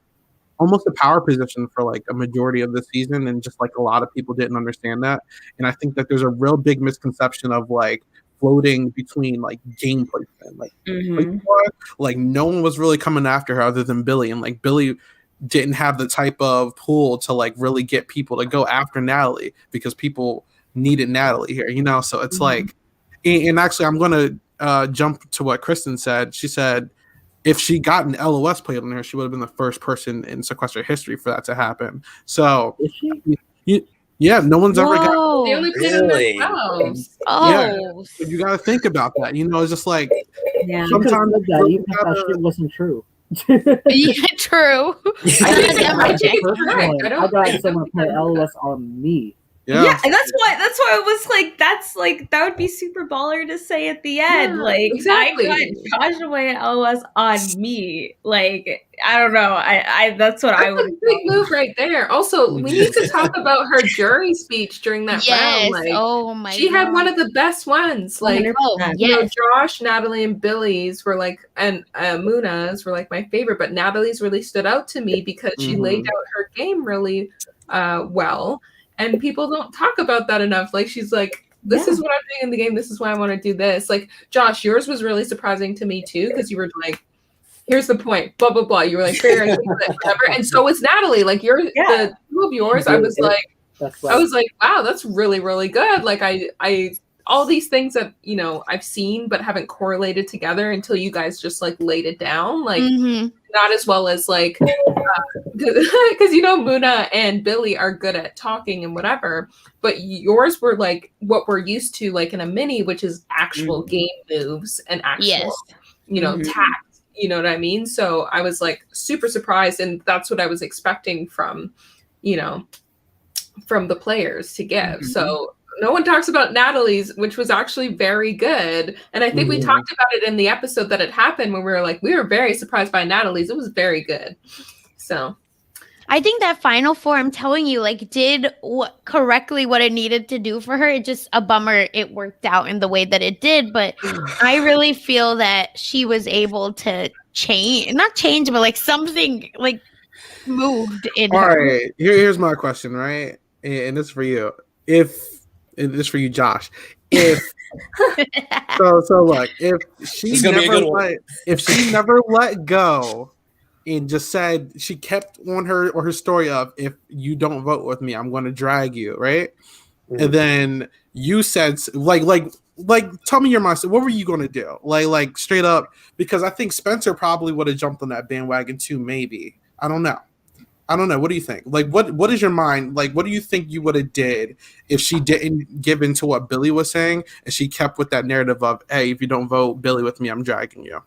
almost a power position for like a majority of the season, and just like a lot of people didn't understand that. And I think that there's a real big misconception of like floating between like game placement, like no one was really coming after her other than Billy, and like Billy didn't have the type of pull to like really get people to go after Natalie, because people needed Natalie here, you know? So it's like, and actually I'm going to jump to what Kristen said. She said if she got an LOS played on her, she would have been the first person in Sequester history for that to happen. So yeah, no one's ever got. They only played Really? themselves. Yeah, you got to think about that. You know, it's just like sometimes even if that shit wasn't true. Yeah, true. I got someone to play LOS on me. Yeah, and that's why it was like, that's like, that would be super baller to say at the end. Like, exactly. I got Josh away LOS on me. Like, I don't know. That's what I would. That's a big move right there. Also, we need to talk about her jury speech during that round. Like, oh my she had one of the best ones. Like, you know, Josh, Natalie, and Billy's were like, and Muna's were like my favorite, but Natalie's really stood out to me because she laid out her game really well. And people don't talk about that enough. Like, she's like, this is what I'm doing in the game. This is why I want to do this. Like, Josh, yours was really surprising to me, too, because you were like, here's the point, blah, blah, blah. You were like, fair, whatever. And so was Natalie. Like, the 2 of yours, I was like, wow, that's really, really good. Like, I all these things that, you know, I've seen but haven't correlated together until you guys just, like, laid it down. Like, not as well as, like, because, you know, Muna and Billy are good at talking and whatever, but yours were, like, what we're used to, like, in a mini, which is actual game moves and actual, you know, tact, you know what I mean? So I was, like, super surprised, and that's what I was expecting from, you know, from the players to give. So no one talks about Natalie's, which was actually very good. And I think we talked about it in the episode that had happened when we were like, we were very surprised by Natalie's. It was very good. So I think that final four, I'm telling you, like, did correctly what it needed to do for her. It's just a bummer it worked out in the way that it did, but I really feel that she was able to not change, but like something like moved in All her. right, here's my question, right? And this is for you. And this is for you, Josh. If so look, if she never let go and just said she kept on her story of, if you don't vote with me, I'm going to drag you, right? Mm-hmm. And then you said like tell me your mindset. What were you going to do? Like straight up, because I think Spencer probably would have jumped on that bandwagon too. Maybe, I don't know. What do you think? Like, what is your mind? Like, what do you think you would have did if she didn't give into what Billy was saying and she kept with that narrative of, hey, if you don't vote Billy with me, I'm dragging you?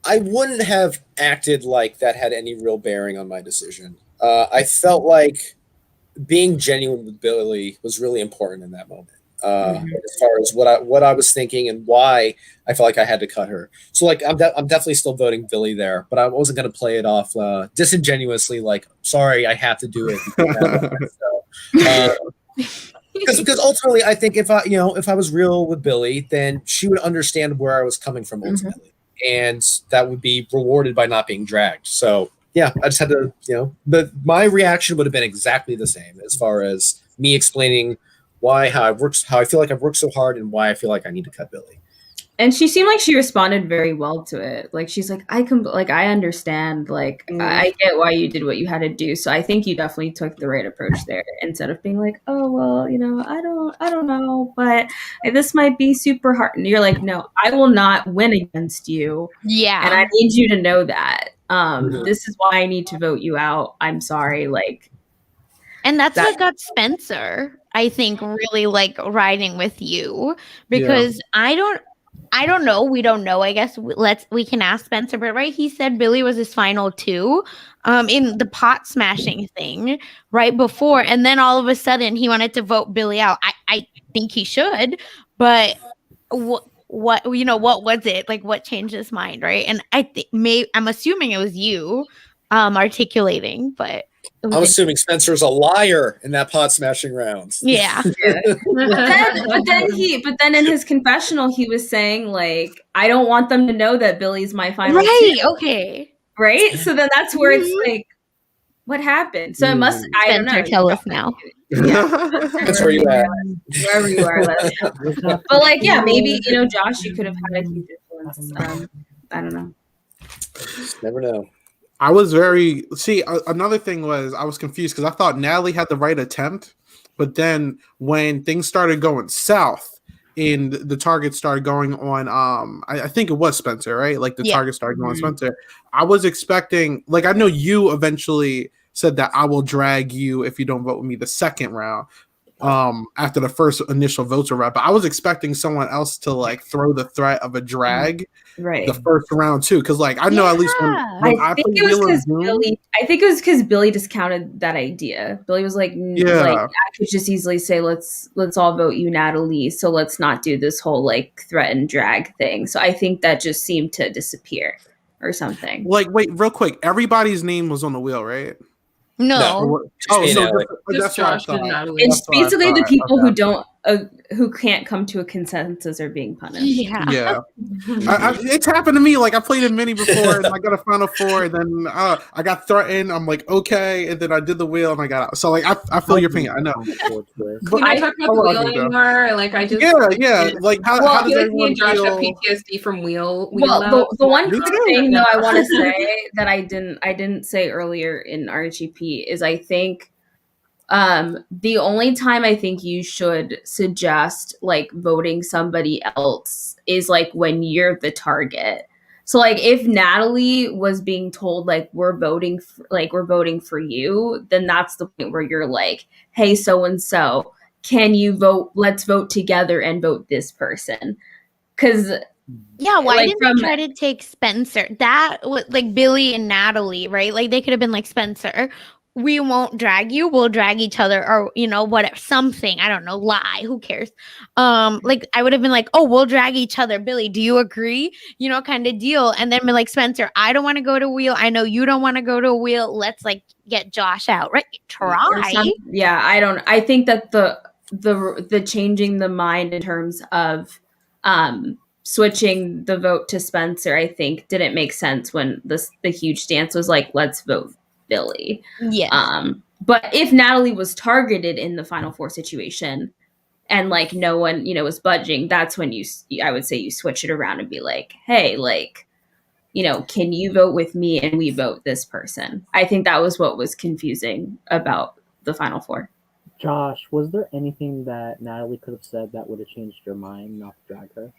I wouldn't have acted like that had any real bearing on my decision. I felt like being genuine with Billy was really important in that moment. As far as what I was thinking and why I felt like I had to cut her. So like I'm definitely still voting Billy there, but I wasn't going to play it off disingenuously like, sorry, I have to do it. Because ultimately I think if I was real with Billy, then she would understand where I was coming from ultimately, and that would be rewarded by not being dragged. So yeah, I just had to, but my reaction would have been exactly the same as far as me explaining how I feel like I've worked so hard and why I feel like I need to cut Billy. And she seemed like she responded very well to it. Like she's like, I understand. Like I get why you did what you had to do. So I think you definitely took the right approach there instead of being like, oh well, I don't know, but this might be super hard. And you're like, no, I will not win against you. Yeah, and I need you to know that. This is why I need to vote you out. I'm sorry, like. And that's what got Spencer, I think, really like riding with you, because I don't know. We don't know. I guess we can ask Spencer, but right, he said Billy was his final two, in the pot smashing thing right before, and then all of a sudden he wanted to vote Billy out. I think he should, but what was it like? What changed his mind, right? And I'm assuming it was you, articulating, but. I'm assuming Spencer's a liar in that pot smashing round. Yeah. but then in his confessional, he was saying like, I don't want them to know that Billy's my final two. Okay. Right. So then that's where it's like, what happened? So it must. I don't know. Tell us now. Yeah. That's where you at. Wherever you are. But like, yeah, maybe Josh, you could have had a huge influence. I don't know. Just never know. I was another thing was I was confused because I thought Natalie had the right attempt, but then when things started going south and the target started going on, I think it was Spencer, right? Like the target started going on Spencer. I was expecting, like, I know you eventually said that I will drag you if you don't vote with me the second round, after the first initial votes were up, but I was expecting someone else to like throw the threat of a drag. Right. The first round too, because like I know at least when I think it was because Billy discounted that idea. Billy was like, like I could just easily say let's all vote you, Natalie. So let's not do this whole like threat and drag thing. So I think that just seemed to disappear or something. Like, wait, real quick, everybody's name was on the wheel, right? No. That's Josh and Natalie. It's basically the people who can't come to a consensus are being punished. Yeah. It's happened to me. Like I played in mini before, and I got a final four, and then I got threatened. I'm like, okay, and then I did the wheel, and I got out. So like, I feel your pain. I know. But I talk about the wheel anymore. Like I just Like how does everyone Josh feel? have PTSD from wheel. Well, the one thing though I want to say that I didn't say earlier in RGP is I think the only time I think you should suggest like voting somebody else is like when you're the target. So like if Natalie was being told like we're voting for you, then that's the point where you're like, hey, so and so, can you vote? Let's vote together and vote this person. Because why didn't they try to take Spencer? That was like Billy and Natalie, right? Like they could have been like, Spencer, we won't drag you, we'll drag each other, or whatever, something, I don't know, lie, who cares? Like I would have been like, oh, we'll drag each other. Billy, do you agree? Kind of deal. And then be like, Spencer, I don't want to go to wheel, I know you don't want to go to wheel, let's like get Josh out, right? Try. I think that the changing the mind in terms of switching the vote to Spencer, I think didn't make sense when the huge stance was like, let's vote Billy. Yeah. But if Natalie was targeted in the Final Four situation and like no one, was budging, that's when I would say you switch it around and be like, hey, like, can you vote with me and we vote this person? I think that was what was confusing about the Final Four. Josh, was there anything that Natalie could have said that would have changed your mind not to drag her?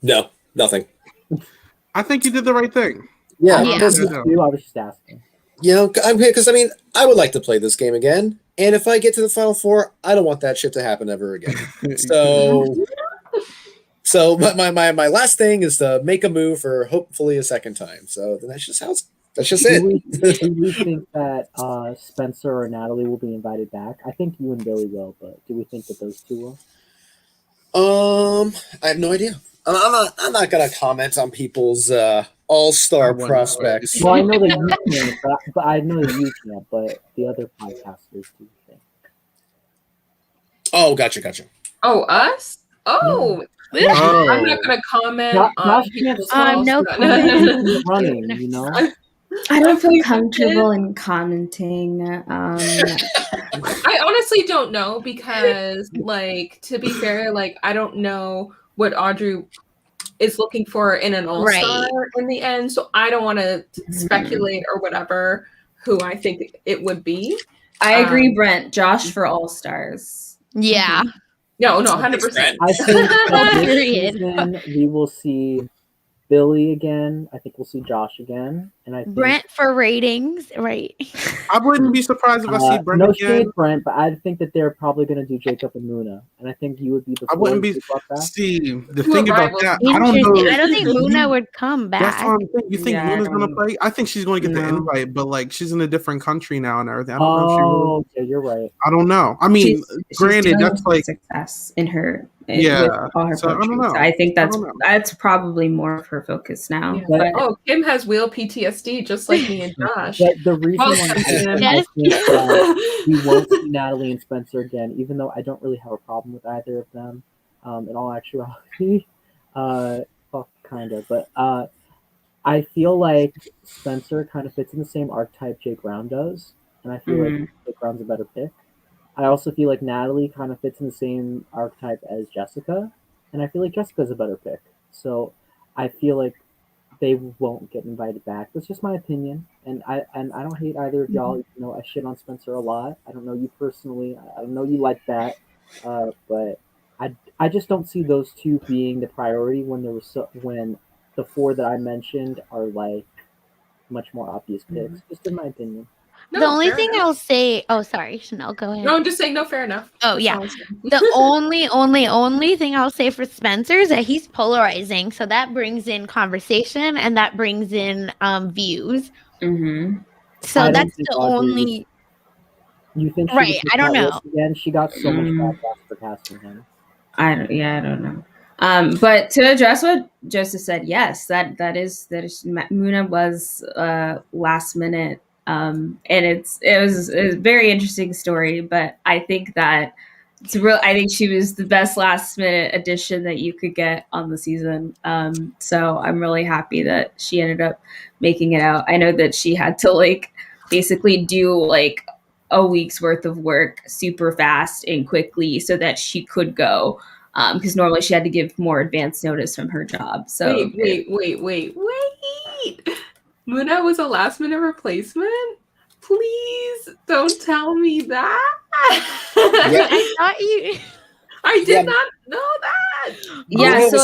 No, nothing. I think you did the right thing. Yeah, I was just asking. Because I would like to play this game again, and if I get to the Final Four, I don't want that shit to happen ever again. So my last thing is to make a move for hopefully a second time. So then that's just it. Do we think that Spencer or Natalie will be invited back? I think you and Billy will, but do we think that those two will? I have no idea. I'm not gonna comment on people's all-star prospects. Well, I know that you can't, but I know that you can't. But the other podcasters, do you think? Oh, gotcha. Oh, us? Oh. Oh. I'm not gonna comment on people's no running. I don't feel comfortable in commenting. I honestly don't know because, like, to be fair, like, I don't know what Audrey is looking for in an all-star in the end, so I don't want to speculate or whatever who I think it would be. I agree, Brent. Josh for all-stars. Yeah. No, 100%. I think that this season we will see Billy again. I think we'll see Josh again, and I think Brent for ratings, right? I wouldn't be surprised if I see Brent no again. shade, Brent, but I think that they're probably going to do Jacob and Muna, and I think you would be the. I wouldn't be. See, the thing about that, I don't think Muna would come back. That's what I'm thinking. You think Muna's going to play? I think she's going to get the invite, but like she's in a different country now and everything. I don't know if she really. Okay, you're right. I don't know. I mean, granted, that's like success in her. Yeah, with all her so I don't know. So I think that's probably more of her focus now. Yeah. But, Kim has wheel PTSD just like me and Josh. The reason why I think we won't see Natalie and Spencer again, even though I don't really have a problem with either of them, in all actuality, kind of. But I feel like Spencer kind of fits in the same archetype Jake Brown does, and I feel like Jake Brown's a better pick. I also feel like Natalie kind of fits in the same archetype as Jessica, and I feel like Jessica's a better pick. So I feel like they won't get invited back. That's just my opinion, and I don't hate either of y'all. You know, I shit on Spencer a lot. I don't know you personally. I don't know you like that, but I just don't see those two being the priority when when the four that I mentioned are like much more obvious picks. Just in my opinion. No, the only thing I'll say, sorry, Chanel, go ahead. No, I'm just saying no, fair enough. Oh, yeah. The only thing I'll say for Spencer is that he's polarizing. So that brings in conversation and that brings in views. Mm-hmm. So that's the only. You think she right? I don't know. Again, she got so much backlash for casting him. I don't know. But to address what Joseph said, yes, that is Muna was last minute. And it was a very interesting story, but I think that I think she was the best last minute addition that you could get on the season. So I'm really happy that she ended up making it out. I know that she had to like basically do like a week's worth of work super fast and quickly so that she could go. Because normally she had to give more advance notice from her job. So wait. Muna was a last minute replacement? Please don't tell me that. Yeah. I thought you. I did not know that. Yeah, so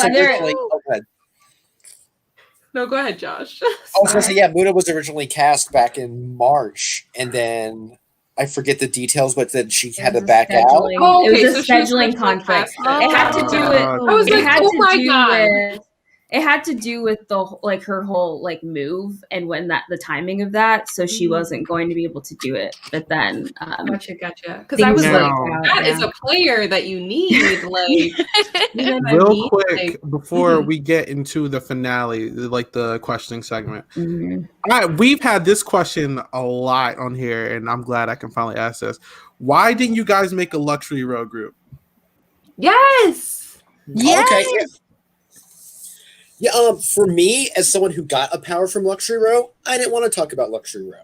No, go ahead, Josh. I was going to say, Muna was originally cast back in March, and then I forget the details, but then she had to back out. Oh, okay, it was a scheduling conflict. It had to do with. I was like, oh my god. it had to do with the like her whole like move and when the timing of that, so she wasn't going to be able to do it. But then gotcha. Because I was like, that is a player that you need. Like, you know what real I mean? quick before we get into the finale, like the questioning segment. We've had this question a lot on here, and I'm glad I can finally ask this. Why didn't you guys make a luxury row group? Yes. Okay. Yeah. For me, as someone who got a power from luxury row, I didn't want to talk about luxury row.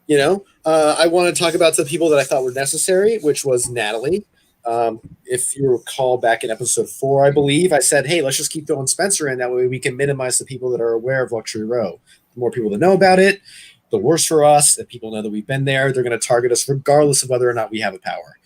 You know, I want to talk about the people that I thought were necessary, which was Natalie. If you recall back in episode 4, I believe I said, hey, let's just keep throwing Spencer in. That way we can minimize the people that are aware of luxury row. The more people that know about it, the worse for us. If people know that we've been there, they're going to target us regardless of whether or not we have a power.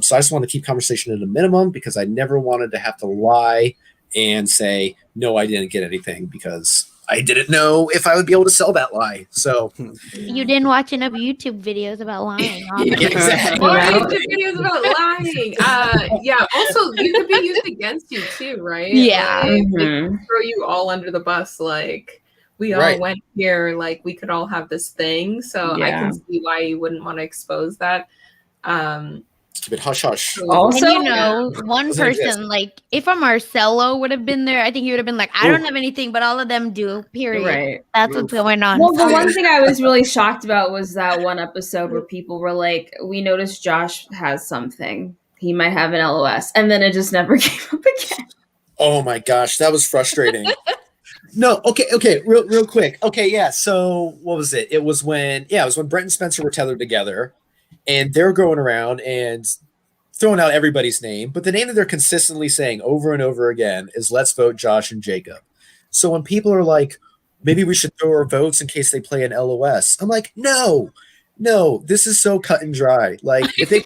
So I just want to keep conversation at a minimum because I never wanted to have to lie and say, no, I didn't get anything because I didn't know if I would be able to sell that lie. So you didn't watch enough YouTube videos about lying. Exactly. More YouTube videos about lying. Yeah. Also, you could be used against you too, right? Yeah. Like, throw you all under the bus. Like, we all went here. Like, we could all have this thing. So I can see why you wouldn't want to expose that. Keep it hush hush. Also, and you know, one person, like if a Marcelo would have been there, I think he would have been like, I don't have anything, but all of them do, period. Right. That's what's going on. Well, the one thing I was really shocked about was that one episode where people were like, we noticed Josh has something. He might have an LOS. And then it just never came up again. Oh my gosh, that was frustrating. No, okay, real quick. Okay, yeah, so what was it? It was when Brent and Spencer were tethered together. And they're going around and throwing out everybody's name. But the name that they're consistently saying over and over again is let's vote Josh and Jacob. So when people are like, maybe we should throw our votes in case they play an LOS. I'm like, no, this is so cut and dry. Like if they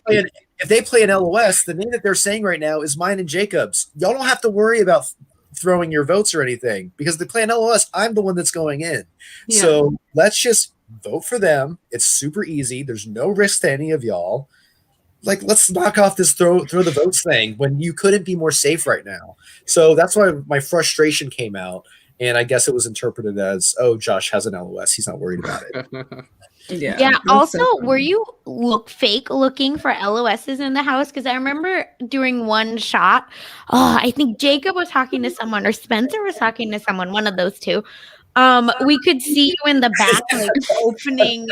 play an LOS, the name that they're saying right now is mine and Jacob's. Y'all don't have to worry about throwing your votes or anything because they play an LOS. I'm the one that's going in. Yeah. So let's just vote for them. It's super easy. There's no risk to any of y'all. Like, let's knock off this throw the votes thing when you couldn't be more safe right now. So that's why my frustration came out. And I guess it was interpreted as, oh, Josh has an LOS. He's not worried about it. Yeah. Also, were you fake looking for LOSs in the house? Because I remember during one shot, I think Jacob was talking to someone or Spencer was talking to someone, one of those two. We could see you in the back, like opening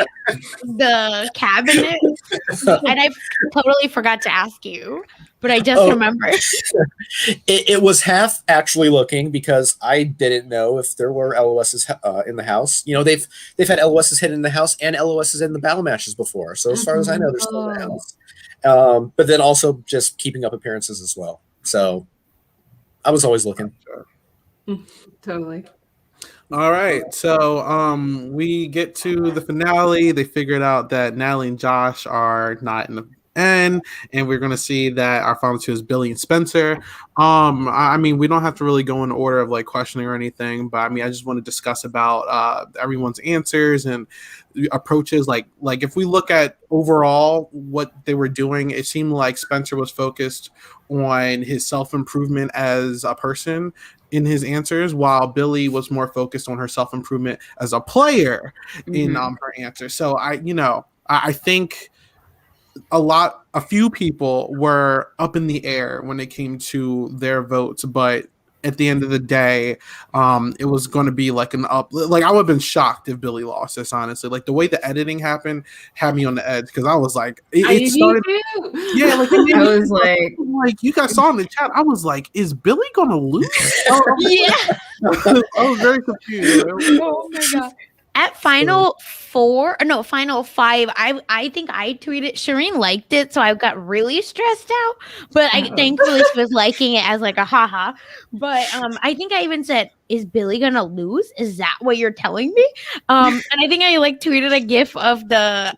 the cabinet, and I totally forgot to ask you, but I just remember. It was half actually looking because I didn't know if there were LOSs in the house. You know, they've had LOSs hidden in the house and LOSs in the battle matches before. So as far as I know, they're still in the house. But then also just keeping up appearances as well. So I was always looking. Totally. All right, so we get to the finale. They figured out that Natalie and Josh are not in the end, and we're going to see that our final two is Billy and Spencer. I mean, we don't have to really go in order of like questioning or anything, but I mean, I just want to discuss about everyone's answers and approaches. Like if we look at overall what they were doing, it seemed like Spencer was focused on his self-improvement as a person in his answers, while Billy was more focused on her self-improvement as a player in her answers. So I think a few people were up in the air when it came to their votes, but at the end of the day, it was going to be like an up. Like I would have been shocked if Billy lost this. Honestly, like the way the editing happened had me on the edge because I was like, it started. Yeah, like I was like, you guys saw in the chat. I was like, is Billy going to lose? Yeah, I was very confused. Oh my god. At final five, I think I tweeted Shireen liked it, so I got really stressed out. But thankfully she was liking it as like a haha. But I think I even said is Billy gonna lose? Is that what you're telling me? And I think I like tweeted a gif of the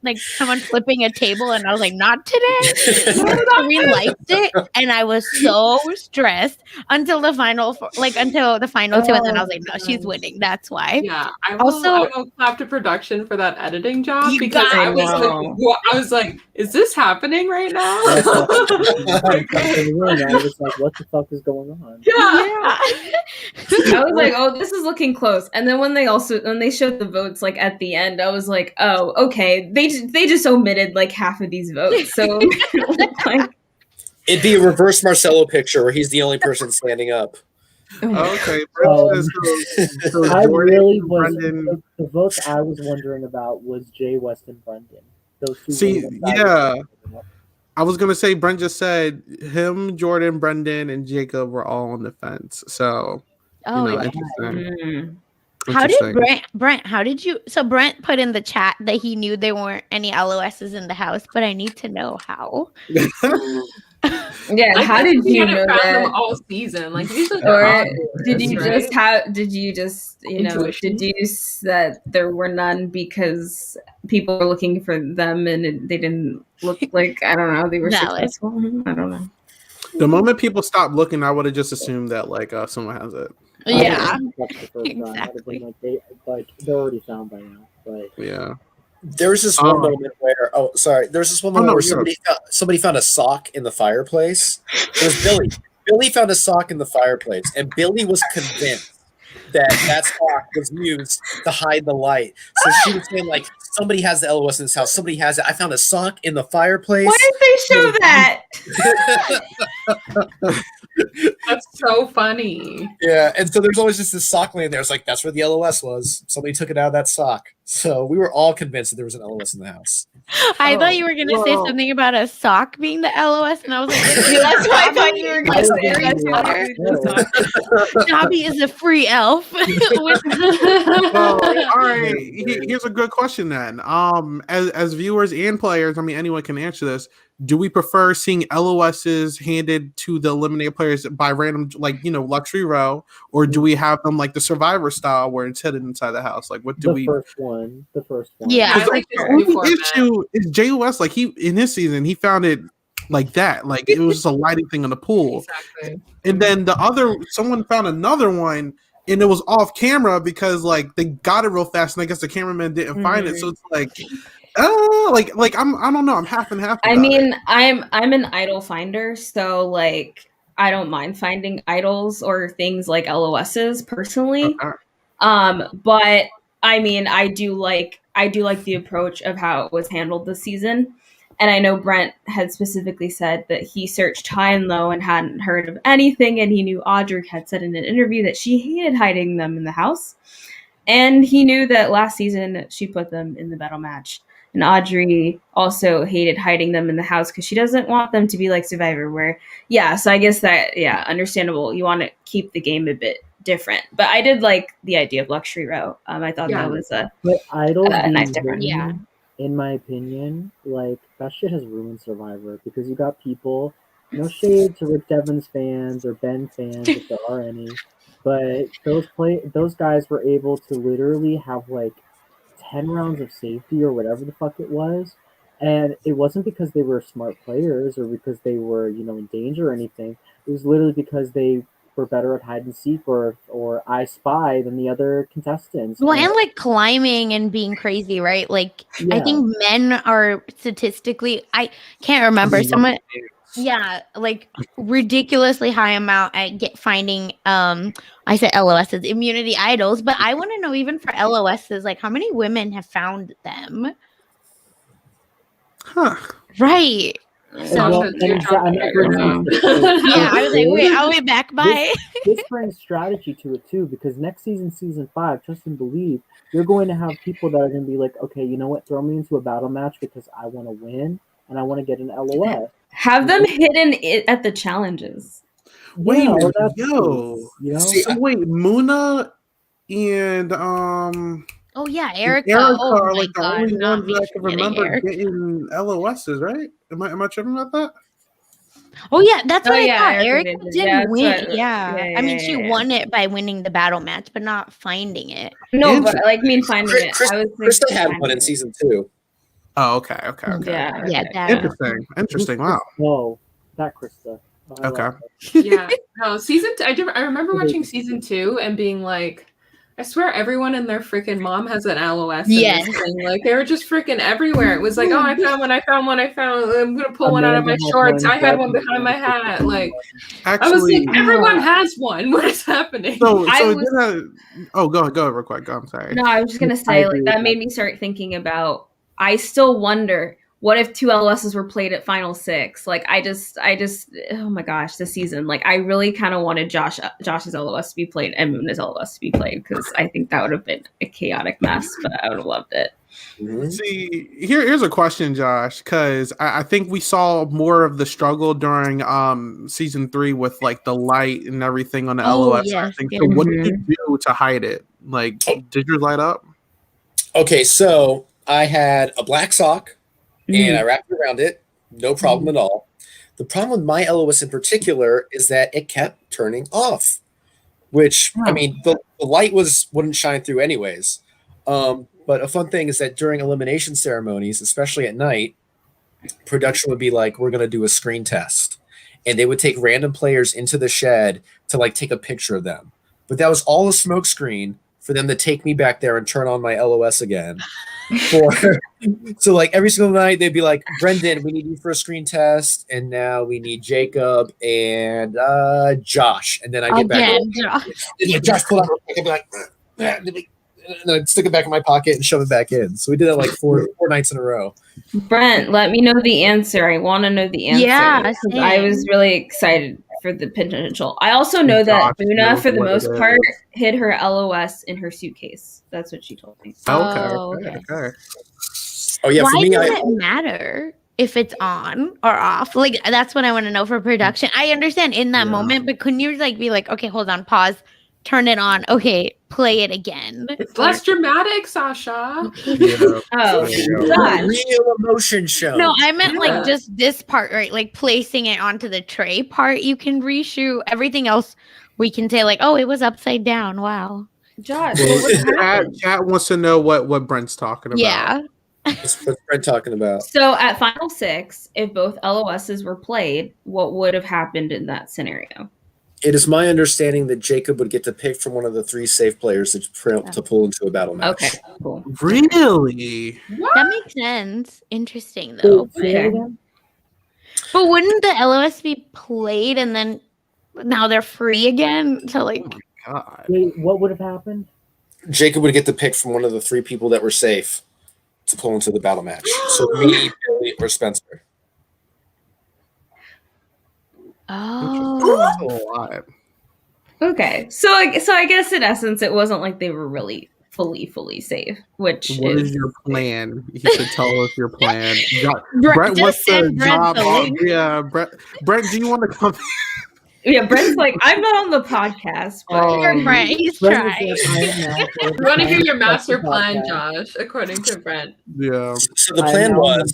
like someone flipping a table, and I was like, not today. We liked it, and I was so stressed until the final until the final two, and then I was like, no, she's winning. That's why. Yeah, I Also- will clap to production for that editing job You because got- I was like, is this happening right now? I was like, what the fuck is going on? Yeah. I was like, oh, this is looking close. And then when they showed the votes like at the end, I was like, oh, okay, they just omitted like half of these votes. So like, It'd be a reverse Marcelo picture where he's the only person standing up. Okay. So I Jordan, really was. Brendan- The votes I was wondering about was Jay West and Brendan. Those two. See, were the ones I was yeah. wondering about. I was gonna say Brent just said him, Jordan, Brendan, and Jacob were all on the fence. So Oh, yeah. interesting. How did Interesting. Brent, how did you, so Brent put in the chat that he knew there weren't any LOSs in the house, but I need to know how. yeah, how did you know found that? them all season? Like these are Or the did you obvious, just right? Intuition? deduce that there were none because people were looking for them and they didn't look like, I don't know, they were Valid. successful? I don't know. The moment people stopped looking, I would have just assumed that like someone has it. Yeah, That's the first round. I'd have been like they're already found by now. But Yeah. There was this one moment where somebody found a sock in the fireplace. It was Billy. Billy found a sock in the fireplace, and Billy was convinced that sock was used to hide the light. So she was saying like, somebody has the LOS in this house. Somebody has it. I found a sock in the fireplace. Why did they show that? That's so funny. Yeah, and so there's always just this sock laying there. It's like, that's where the LOS was. Somebody took it out of that sock. So we were all convinced that there was an LOS in the house. I thought you were gonna say well. something about a sock being the LOS, and I was like, That's why I thought you were going to say Yeah. Dobby is a free elf. Well, all right. Here's a good question then. As viewers and players, I mean, anyone can answer this. Do we prefer seeing LOSs handed to the eliminated players by random, like luxury row, or do we have them like the Survivor style where it's hidden inside the house? Like, what do we? The first one. Yeah. I like this The new only format. issue is Jay West. Like in his season, he found it like that. Like it was just a lighting thing on the pool. Exactly. And then someone found another one, and it was off camera because like they got it real fast, and I guess the cameraman didn't find it. So it's like, I don't know. I'm half and half. I about mean, it. I'm an idol finder, so like I don't mind finding idols or things like LOSs personally. But I mean, I do like the approach of how it was handled this season. And I know Brent had specifically said that he searched high and low and hadn't heard of anything, and he knew Audrey had said in an interview that she hated hiding them in the house. And he knew that last season she put them in the battle match. And Audrey also hated hiding them in the house because she doesn't want them to be like Survivor, where, yeah, so I guess that, yeah, understandable. You want to keep the game a bit different. But I did like the idea of luxury row. I thought that was But idols a nice being difference. hidden, Yeah. in my opinion, like that shit has ruined Survivor because you got people, no shade to Rick Devens fans or Ben fans if there are any, but those guys were able to literally have like 10 rounds of safety or whatever the fuck it was, and it wasn't because they were smart players or because they were in danger or anything. It was literally because they were better at hide and seek or I spy than the other contestants. Well, and like climbing and being crazy, right? Like I Yeah. think men are statistically, I can't remember, someone, yeah, like ridiculously high amount at finding I said LOSs, immunity idols, but I want to know, even for LOSs, like how many women have found them? Huh. Right. Well, and you're and that brings me to Yeah, I was like, wait, I'll be back. Bye. this brings strategy to it too, because next season 5, trust and believe, you're going to have people that are going to be like, okay, you know what, throw me into a battle match because I want to win and I want to get an LOS. Have them hidden at the challenges. Wait, Yeah, or that's yo, you know? See, so wait, Muna and Oh yeah, Erica. Erica Oh are my like the God, only not ones me that I can forgetting remember Erica. getting LOSs, right? Am I tripping about that? Oh yeah, that's what I thought. Erica Erica did. didn't win. Yeah, I mean, she won it by winning the battle match, but not finding it. No, but like finding it. I was Krista had one in season 2. Oh, okay. Yeah. Interesting. Wow. No, not Krista. Okay. Yeah. No, season 2. I remember watching season 2 and being like, I swear everyone and their freaking mom has an LOS in this thing. Like they were just freaking everywhere. It was like, oh, I found one. I'm gonna pull one out of my shorts. I had one behind my hat. Like Actually, I was like, everyone has one. What is happening? go ahead real quick. I'm sorry. No, I was just gonna say, like, that made me start thinking about. I still wonder, what if 2 LOSs were played at Final 6? Like, I just, oh my gosh, this season, like, I really kind of wanted Josh's LOS to be played and Muna's LOS to be played, because I think that would have been a chaotic mess, but I would have loved it. See, here's a question, Josh, because I think we saw more of the struggle during season 3 with like the light and everything on the LOS. Yes, So what did you do to hide it? Like, did yours light up? Okay, so I had a black sock and I wrapped it around it. No problem at all. The problem with my LOS in particular is that it kept turning off, which, I mean, the light wouldn't shine through anyways. But a fun thing is that during elimination ceremonies, especially at night, production would be like, we're going to do a screen test. And they would take random players into the shed to like take a picture of them. But that was all a smoke screen for them to take me back there and turn on my LOS again. So like every single night they'd be like, Brendan, we need you for a screen test, and now we need Jacob and Josh. And then I get back. Josh pulled out. I'd be like, and then I'd stick it back in my pocket and shove it back in. So we did that like four nights in a row. Brent, let me know the answer. I want to know the answer. Yeah, I was really excited for the potential. I also know that Muna, for the most part, hid her LOS in her suitcase. That's what she told me. Okay. Oh yeah. Why for me, does it matter if it's on or off? Like, that's what I want to know for production. I understand in that moment, but couldn't you like be like, okay, hold on, pause, turn it on, okay, play it again? It's less dramatic, Sasha. Real emotion show. No, I meant like just this part, right? Like placing it onto the tray part, you can reshoot. Everything else, we can say like, oh, it was upside down. Wow. Josh, Chat wants to know what Brent's talking about. Yeah. What's Brent talking about? So at Final 6, if both LOSs were played, what would have happened in that scenario? It is my understanding that Jacob would get to pick from one of the 3 safe players to pull into a battle match. Okay, cool. Really? That makes sense. Interesting though. But wouldn't the LOS be played and then now they're free again? So like, God. Wait, what would have happened? Jacob would get to pick from one of the 3 people that were safe to pull into the battle match. So me, Billy, or Spencer. oh, Okay, so I guess in essence it wasn't like they were really fully safe. What is your plan? You should tell us your plan. Brent, what's the job? Yeah, Brent, do you want to come? Yeah, Brent's like, I'm not on the podcast, but Brent, he's trying. We want to hear your master plan, Josh, according to Brent. Yeah. So the plan was,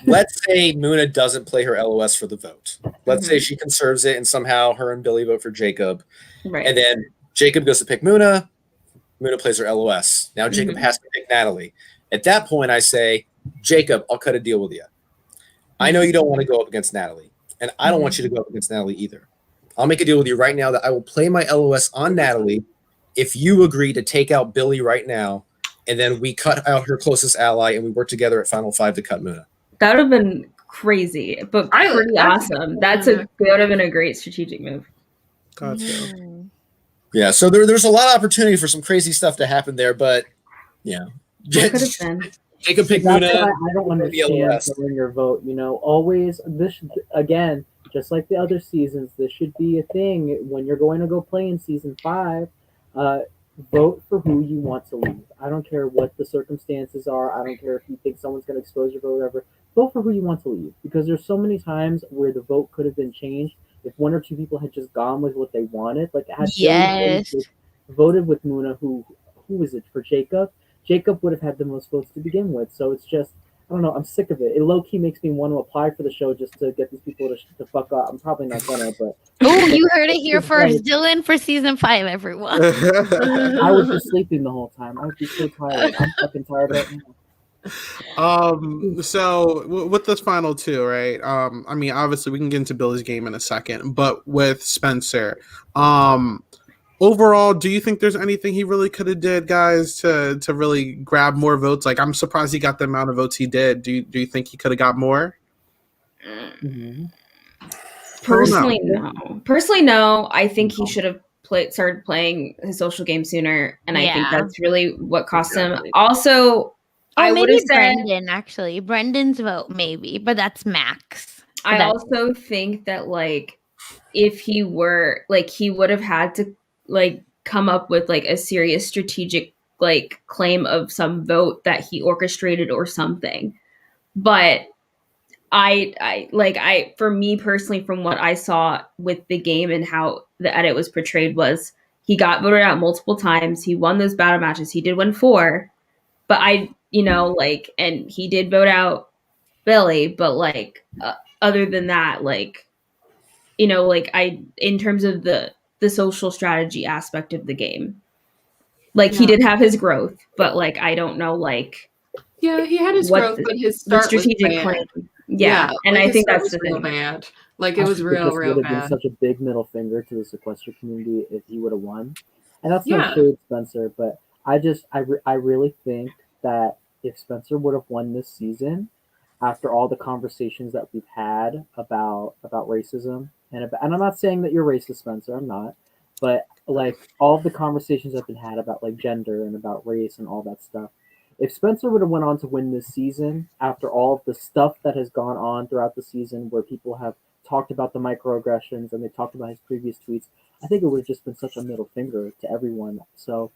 let's say Muna doesn't play her LOS for the vote. Let's say she conserves it and somehow her and Billy vote for Jacob. Right. And then Jacob goes to pick Muna. Muna plays her LOS. Now Jacob has to pick Natalie. At that point, I say, Jacob, I'll cut a deal with you. I know you don't want to go up against Natalie, and I don't want you to go up against Natalie either. I'll make a deal with you right now that I will play my LOS on Natalie if you agree to take out Billy right now, and then we cut out her closest ally and we work together at Final 5 to cut Muna. That would have been crazy, but pretty awesome. That would have been a great strategic move. Gotcha. Yeah, so there's a lot of opportunity for some crazy stuff to happen there, but yeah. What could have been? Jacob pick That's Muna. I don't understand during your vote. You know, always this should, again, just like the other seasons, this should be a thing when you're going to go play in season 5. Vote for who you want to leave. I don't care what the circumstances are. I don't care if you think someone's going to expose you or whatever. Vote for who you want to leave, because there's so many times where the vote could have been changed if 1 or 2 people had just gone with what they wanted. Like, had voted with Muna, who is it for Jacob? Jacob would have had the most votes to begin with. So it's just, don't know. I'm sick of it. It low key makes me want to apply for the show just to get these people to fuck up. I'm probably not gonna, but Oh, you heard it here first. Dylan for season 5, everyone. I would be sleeping the whole time. I would be so tired. I'm fucking tired right now. So with this final two, right? I mean, obviously we can get into Billy's game in a second, but with Spencer, overall, do you think there's anything he really could have did, guys, to really grab more votes? Like, I'm surprised he got the amount of votes he did. Do you think he could have got more? Mm-hmm. Personally, no. Personally, no. I think he should have started playing his social game sooner, and I think that's really what cost him. Also, I would have said Brendan. Actually, Brendan's vote maybe, but that's max. I also think that like if he were like he would have had to like come up with like a serious strategic like claim of some vote that he orchestrated or something. But I for me personally, from what I saw with the game and how the edit was portrayed, was he got voted out multiple times. He won those battle matches. He did win 4, but like, and he did vote out Billy. But like, other than that, like, like in terms of the social strategy aspect of the game, like he did have his growth, but like I don't know, like, he had his growth, but his start strategic was bad. claim. Yeah, and I think that's the real thing. bad. Like, it was real would have bad. been such a big middle finger to the Sequester community if he would have won. And that's no shade, Spencer, but I really think that if Spencer would have won this season, after all the conversations that we've had about racism and I'm not saying that you're racist, Spencer, I'm not, but like all the conversations that have been had about like gender and about race and all that stuff. If Spencer would have went on to win this season after all of the stuff that has gone on throughout the season where people have talked about the microaggressions and they talked about his previous tweets, I think it would have just been such a middle finger to everyone. So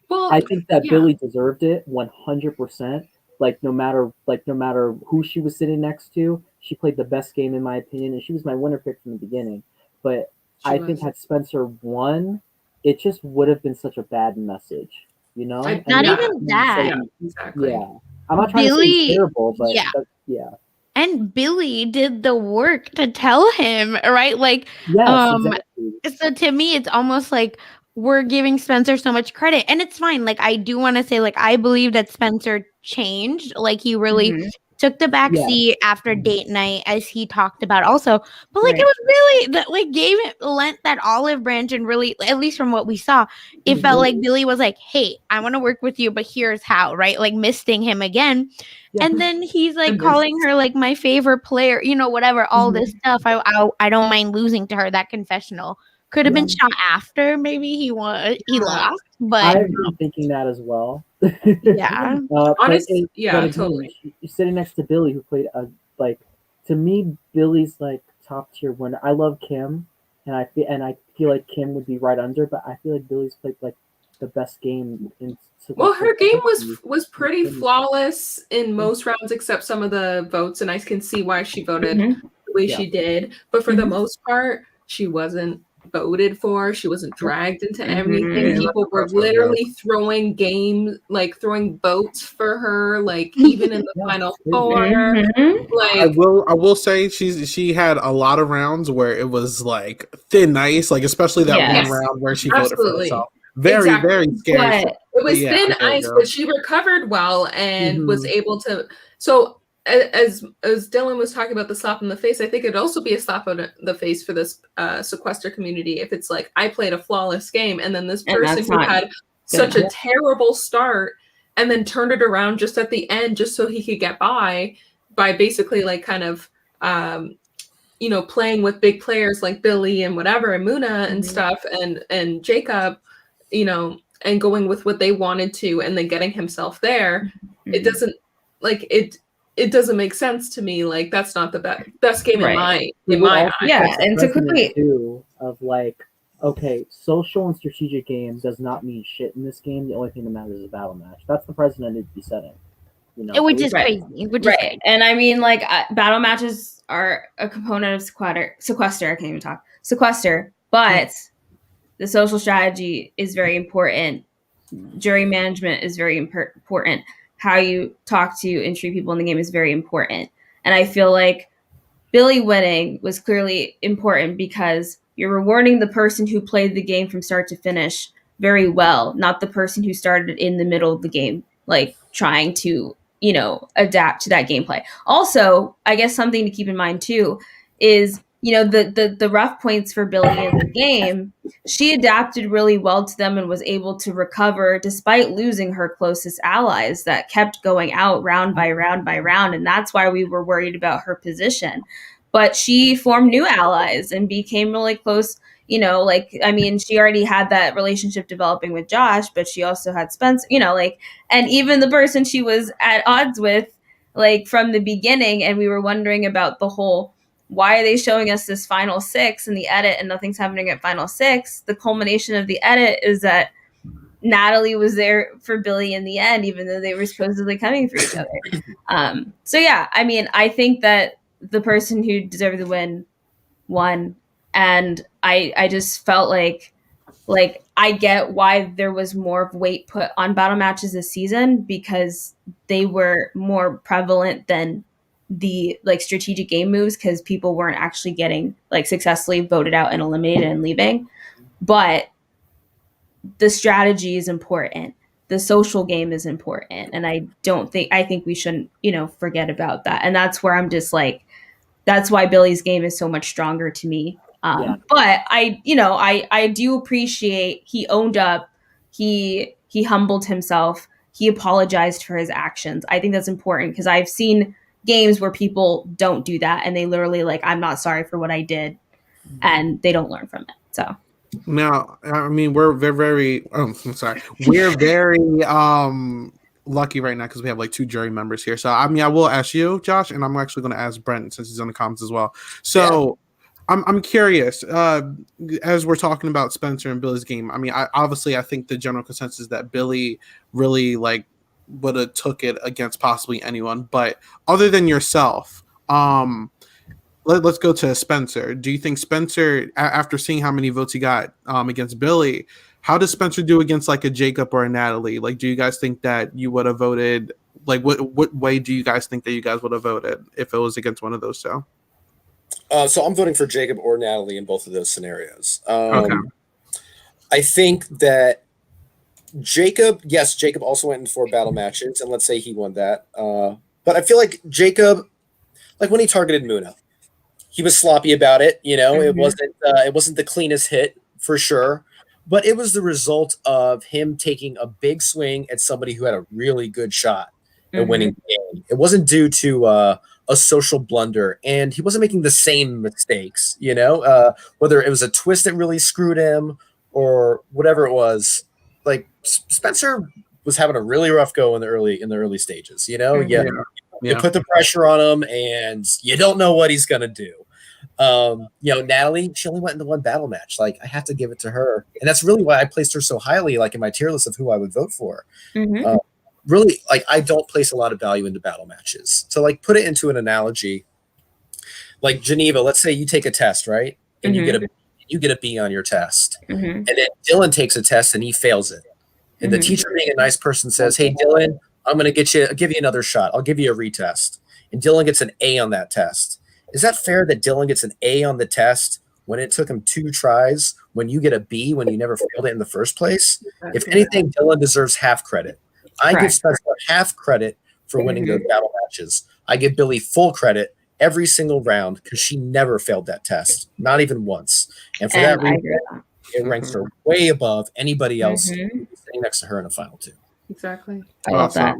I think that Billy deserved it 100%. Like no matter who she was sitting next to, she played the best game in my opinion, and she was my winner pick from the beginning. But I think had Spencer won, it just would have been such a bad message, Not even that. Exactly. Yeah, I'm not trying to say he's terrible, but yeah. And Billy did the work to tell him, right? Like, exactly. So to me, it's almost like we're giving Spencer so much credit, and it's fine. Like, I do want to say, like, I believe that Spencer changed. Like, he really took the back seat after date night, as he talked about also. But like, it was really that like lent that olive branch, and really, at least from what we saw, it felt like Billy was like, "Hey, I want to work with you, but here's how," right? Like misting him again. And then he's like calling her like my favorite player, whatever, all this stuff. I don't mind losing to her. That confessional could have been shot after. Maybe he lost, but I've been thinking that as well. Yeah. Honestly, totally. You're sitting next to Billy, who played like, to me, Billy's like top tier winner. I love Kim, and I feel like Kim would be right under, but I feel like Billy's played like the best game in. Well, her game was pretty flawless in most rounds, except some of the votes, and I can see why she voted the way she did. But for the most part, she wasn't voted for. She wasn't dragged into everything. People were literally throwing votes for her, like even in the final 4. Like, I will say she had a lot of rounds where it was like thin ice, like especially that one round where she voted for herself. Very scary. But it was thin ice, but she recovered well and was able to. So as Dylan was talking about the slap in the face, I think it'd also be a slap in the face for this Sequester community if it's like, I played a flawless game, and then this person who had such a terrible start and then turned it around just at the end, just so he could get by basically like kind of playing with big players like Billy and whatever and Muna and stuff and Jacob, and going with what they wanted to, and then getting himself there. It doesn't it doesn't make sense to me. Like, that's not the best game in my eyes. Yeah, and to quickly of like, okay, social and strategic game does not mean shit in this game. The only thing that matters is a battle match. That's the precedent it'd be setting. Which is crazy. Crazy. And I mean, like, battle matches are a component of Sequester. I can't even talk. Sequester, but the social strategy is very important. Jury management is very important. how you talk to and treat people in the game is very important. And I feel like Billy winning was clearly important because you're rewarding the person who played the game from start to finish very well, not the person who started in the middle of the game, like trying to, adapt to that gameplay. Also, I guess something to keep in mind too is, the rough points for Billy in the game, she adapted really well to them and was able to recover despite losing her closest allies that kept going out round by round by round. And that's why we were worried about her position. But she formed new allies and became really close. She already had that relationship developing with Josh, but she also had Spencer, and even the person she was at odds with, from the beginning. And we were wondering about the whole, why are they showing us this final 6 in the edit and nothing's happening at final 6? The culmination of the edit is that Natalie was there for Billy in the end, even though they were supposedly coming for each other. I think that the person who deserved the win won. And I just felt like I get why there was more of weight put on battle matches this season, because they were more prevalent than the strategic game moves, because people weren't actually getting successfully voted out and eliminated and leaving. But the strategy is important. The social game is important. And I think we shouldn't, forget about that. And that's where I'm just that's why Billy's game is so much stronger to me. But I do appreciate he owned up, he humbled himself, he apologized for his actions. I think that's important, because I've seen games where people don't do that and they literally I'm not sorry for what I did, and they don't learn from it. So now, I mean, we're very I'm sorry, we're very lucky right now because we have 2 jury members here. So I mean, I will ask you, Josh, and I'm actually going to ask Brent since he's on the comments as well. So I'm curious, as we're talking about Spencer and Billy's game. I mean, I think the general consensus is that Billy really would have took it against possibly anyone, but other than yourself, let's go to Spencer. Do you think Spencer, after seeing how many votes he got against Billy, how does Spencer do against a Jacob or a Natalie? Do you guys think that you would have voted? What way do you guys think that you guys would have voted if it was against one of those two? So I'm voting for Jacob or Natalie in both of those scenarios. Okay. I think that Jacob also went in 4 battle matches, and let's say he won that. But I feel like Jacob, when he targeted Muna, he was sloppy about it. Mm-hmm. It wasn't the cleanest hit for sure, but it was the result of him taking a big swing at somebody who had a really good shot at winning the game. It wasn't due to a social blunder, and he wasn't making the same mistakes, whether it was a twist that really screwed him or whatever it was. Spencer was having a really rough go in the early stages, You put the pressure on him and you don't know what he's going to do. Natalie, she only went into 1 battle match. I have to give it to her. And that's really why I placed her so highly, in my tier list of who I would vote for. Mm-hmm. Really, I don't place a lot of value into battle matches. So put it into an analogy. Geneva, let's say you take a test, right? And you get a B on your test. Mm-hmm. And then Dylan takes a test and he fails it. And the teacher, being a nice person, says, "Hey, Dylan, I'm going to I'll give you another shot. I'll give you a retest." And Dylan gets an A on that test. Is that fair that Dylan gets an A on the test when it took him 2 tries, when you get a B when you never failed it in the first place? If anything, Dylan deserves half credit. I give Spencer half credit for winning those battle matches. I give Billy full credit every single round because she never failed that test, not even once. And for that reason, it ranks her way above anybody else sitting next to her in a final 2. Exactly. I love that.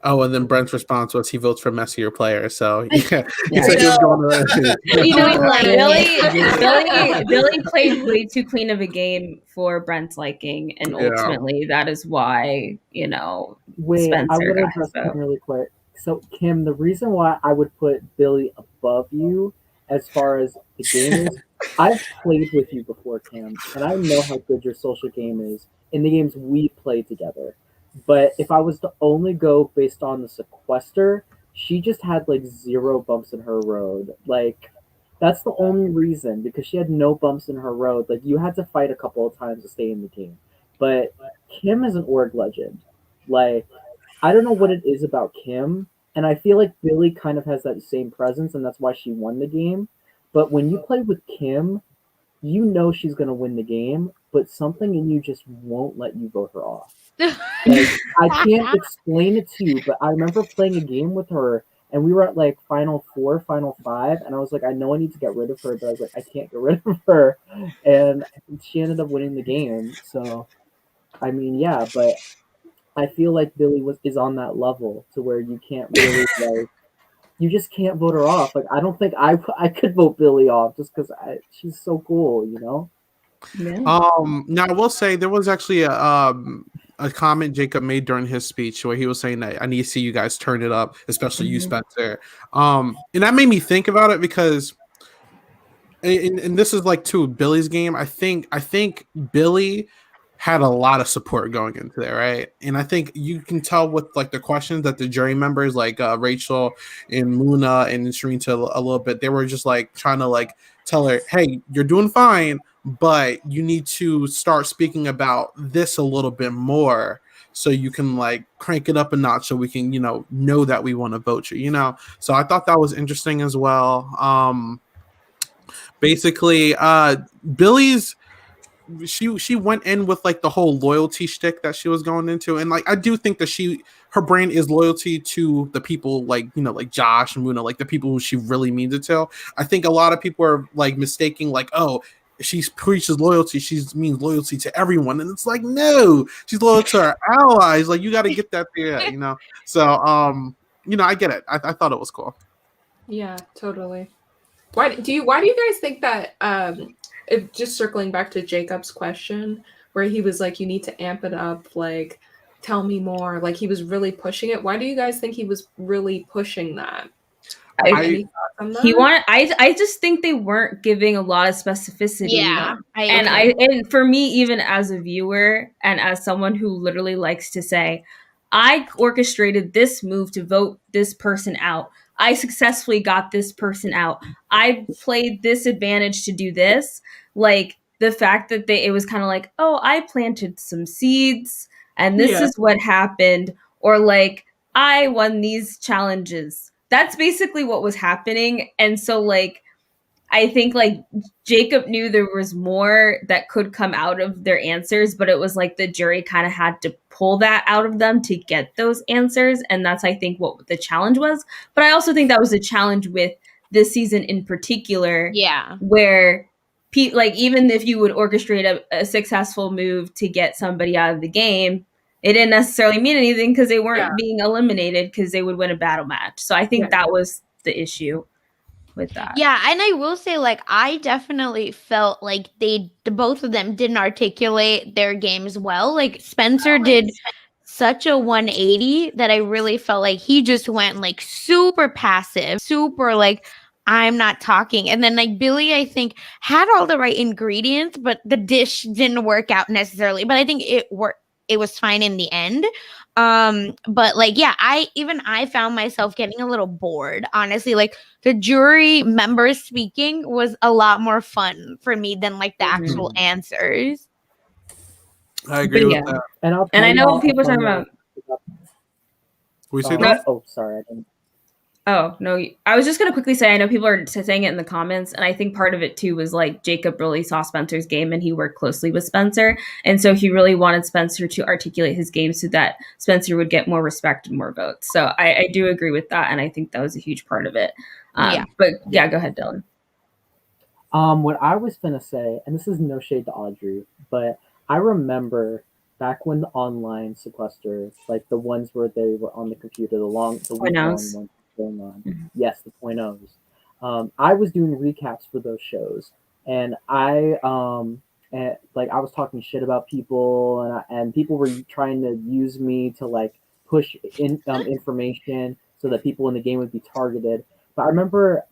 Oh, and then Brent's response was he votes for messier players. So Billy played way too clean of a game for Brent's liking, and ultimately that is why Wait, Spencer I would address that really quick. So Kim, the reason why I would put Billy above you as far as the game is, I've played with you before, Kim, and I know how good your social game is in the games we played together. But if I was to only go based on the Sequester, she just had 0 bumps in her road. That's the only reason, because she had no bumps in her road. You had to fight a couple of times to stay in the game. But Kim is an org legend. I don't know what it is about Kim, and I feel like Billy kind of has that same presence, and that's why she won the game. But when you play with Kim, you know she's gonna win the game, but something in you just won't let you vote her off. Like, I can't explain it to you, but I remember playing a game with her, and we were at like final 4, final 5, and I was like, I know I need to get rid of her, but I was like, I can't get rid of her, and she ended up winning the game. So, I mean, yeah, but I feel like Billy is on that level to where you can't really like you just can't vote her off. Like I don't think I could vote Billy off just because she's so cool, you know. Yeah. Now I will say there was actually a comment Jacob made during his speech where he was saying that I need to see you guys turn it up, especially you, Spencer. And that made me think about it because, and this is like to Billy's game. I think Billy had a lot of support going into there, right? And I think you can tell with like the questions that the jury members, like Rachel and Muna and Sharita a little bit, they were just like trying to like tell her, hey, you're doing fine, but you need to start speaking about this a little bit more so you can like crank it up a notch so we can, know that we want to vote you. So I thought that was interesting as well. Basically, Billy's she went in with like the whole loyalty shtick that she was going into, and like I do think that her brand is loyalty to the people, like like Josh and Muna, like the people who she really means it to. I think a lot of people are like mistaking, like, oh, she preaches loyalty, she means loyalty to everyone, and it's like, no, she's loyal to her allies. Like, you got to get that there, So I get it. I thought it was cool. Yeah, totally. Why do you guys think that if just circling back to Jacob's question where he was like, you need to amp it up, like tell me more, like he was really pushing it. Why do you guys think he was really pushing that? Any thoughts on that? I just think they weren't giving a lot of specificity. Yeah. And for me, even as a viewer and as someone who literally likes to say, I orchestrated this move to vote this person out. I successfully got this person out. I played this advantage to do this. Like the fact that it was kind of like, oh, I planted some seeds and this is what happened. Or like, I won these challenges. That's basically what was happening. And so like, I think like Jacob knew there was more that could come out of their answers, but it was like the jury kind of had to pull that out of them to get those answers. And that's, I think, what the challenge was. But I also think that was a challenge with this season in particular. Yeah. Where like even if you would orchestrate a successful move to get somebody out of the game, it didn't necessarily mean anything because they weren't being eliminated because they would win a battle match. So I think that was the issue with that. Yeah, and I will say, like, I definitely felt like both of them didn't articulate their games well. Like, Spencer did such a 180 that I really felt like he just went like super passive, super like, I'm not talking. And then like Billy, I think, had all the right ingredients, but the dish didn't work out necessarily. But I think it worked. It was fine in the end. But like, yeah, I found myself getting a little bored, honestly. Like the jury members speaking was a lot more fun for me than like the actual answers. I agree with that. And I know people are talking about. We say that? Oh, sorry, I didn't. Oh, no. I was just going to quickly say, I know people are saying it in the comments, and I think part of it, too, was like Jacob really saw Spencer's game, and he worked closely with Spencer, and so he really wanted Spencer to articulate his game so that Spencer would get more respect and more votes. So I do agree with that, and I think that was a huge part of it. But, yeah, go ahead, Dylan. What I was going to say, and this is no shade to Audrey, but I remember back when the online Sequester, like the ones where they were on the computer, the week-long ones going on. Yes, the .0s. I was doing recaps for those shows, and I was talking shit about people, and people were trying to use me to like push information so that people in the game would be targeted. But I remember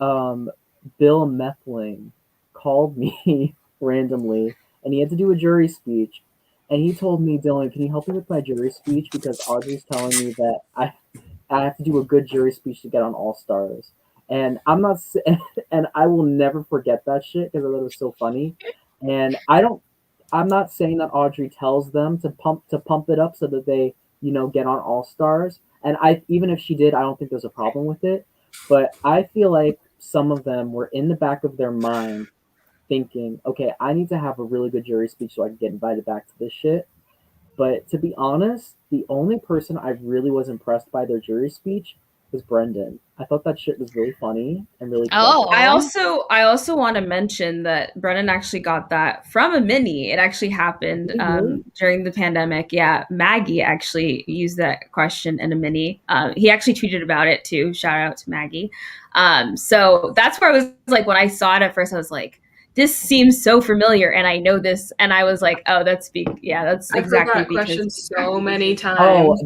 Bill Methling called me randomly, and he had to do a jury speech. And he told me, Dylan, can you help me with my jury speech? Because Audrey's telling me that I have to do a good jury speech to get on All Stars. And and I will never forget that shit because I thought it was so funny. And I'm not saying that Audrey tells them to pump it up so that they get on All Stars. And even if she did, I don't think there's a problem with it. But I feel like some of them were in the back of their mind thinking, okay, I need to have a really good jury speech so I can get invited back to this shit. But to be honest, the only person I really was impressed by their jury speech was Brendan. I thought that shit was really funny and really clever. Oh, I also want to mention that Brennan actually got that from a mini. It actually happened Really? during the pandemic. Yeah, Maggie actually used that question in a mini. He actually tweeted about it too. Shout out to Maggie. So that's where I was like, when I saw it at first, I was like, this seems so familiar, and I know this, and I was like, oh, that's I've exactly heard that because question so many times. Oh,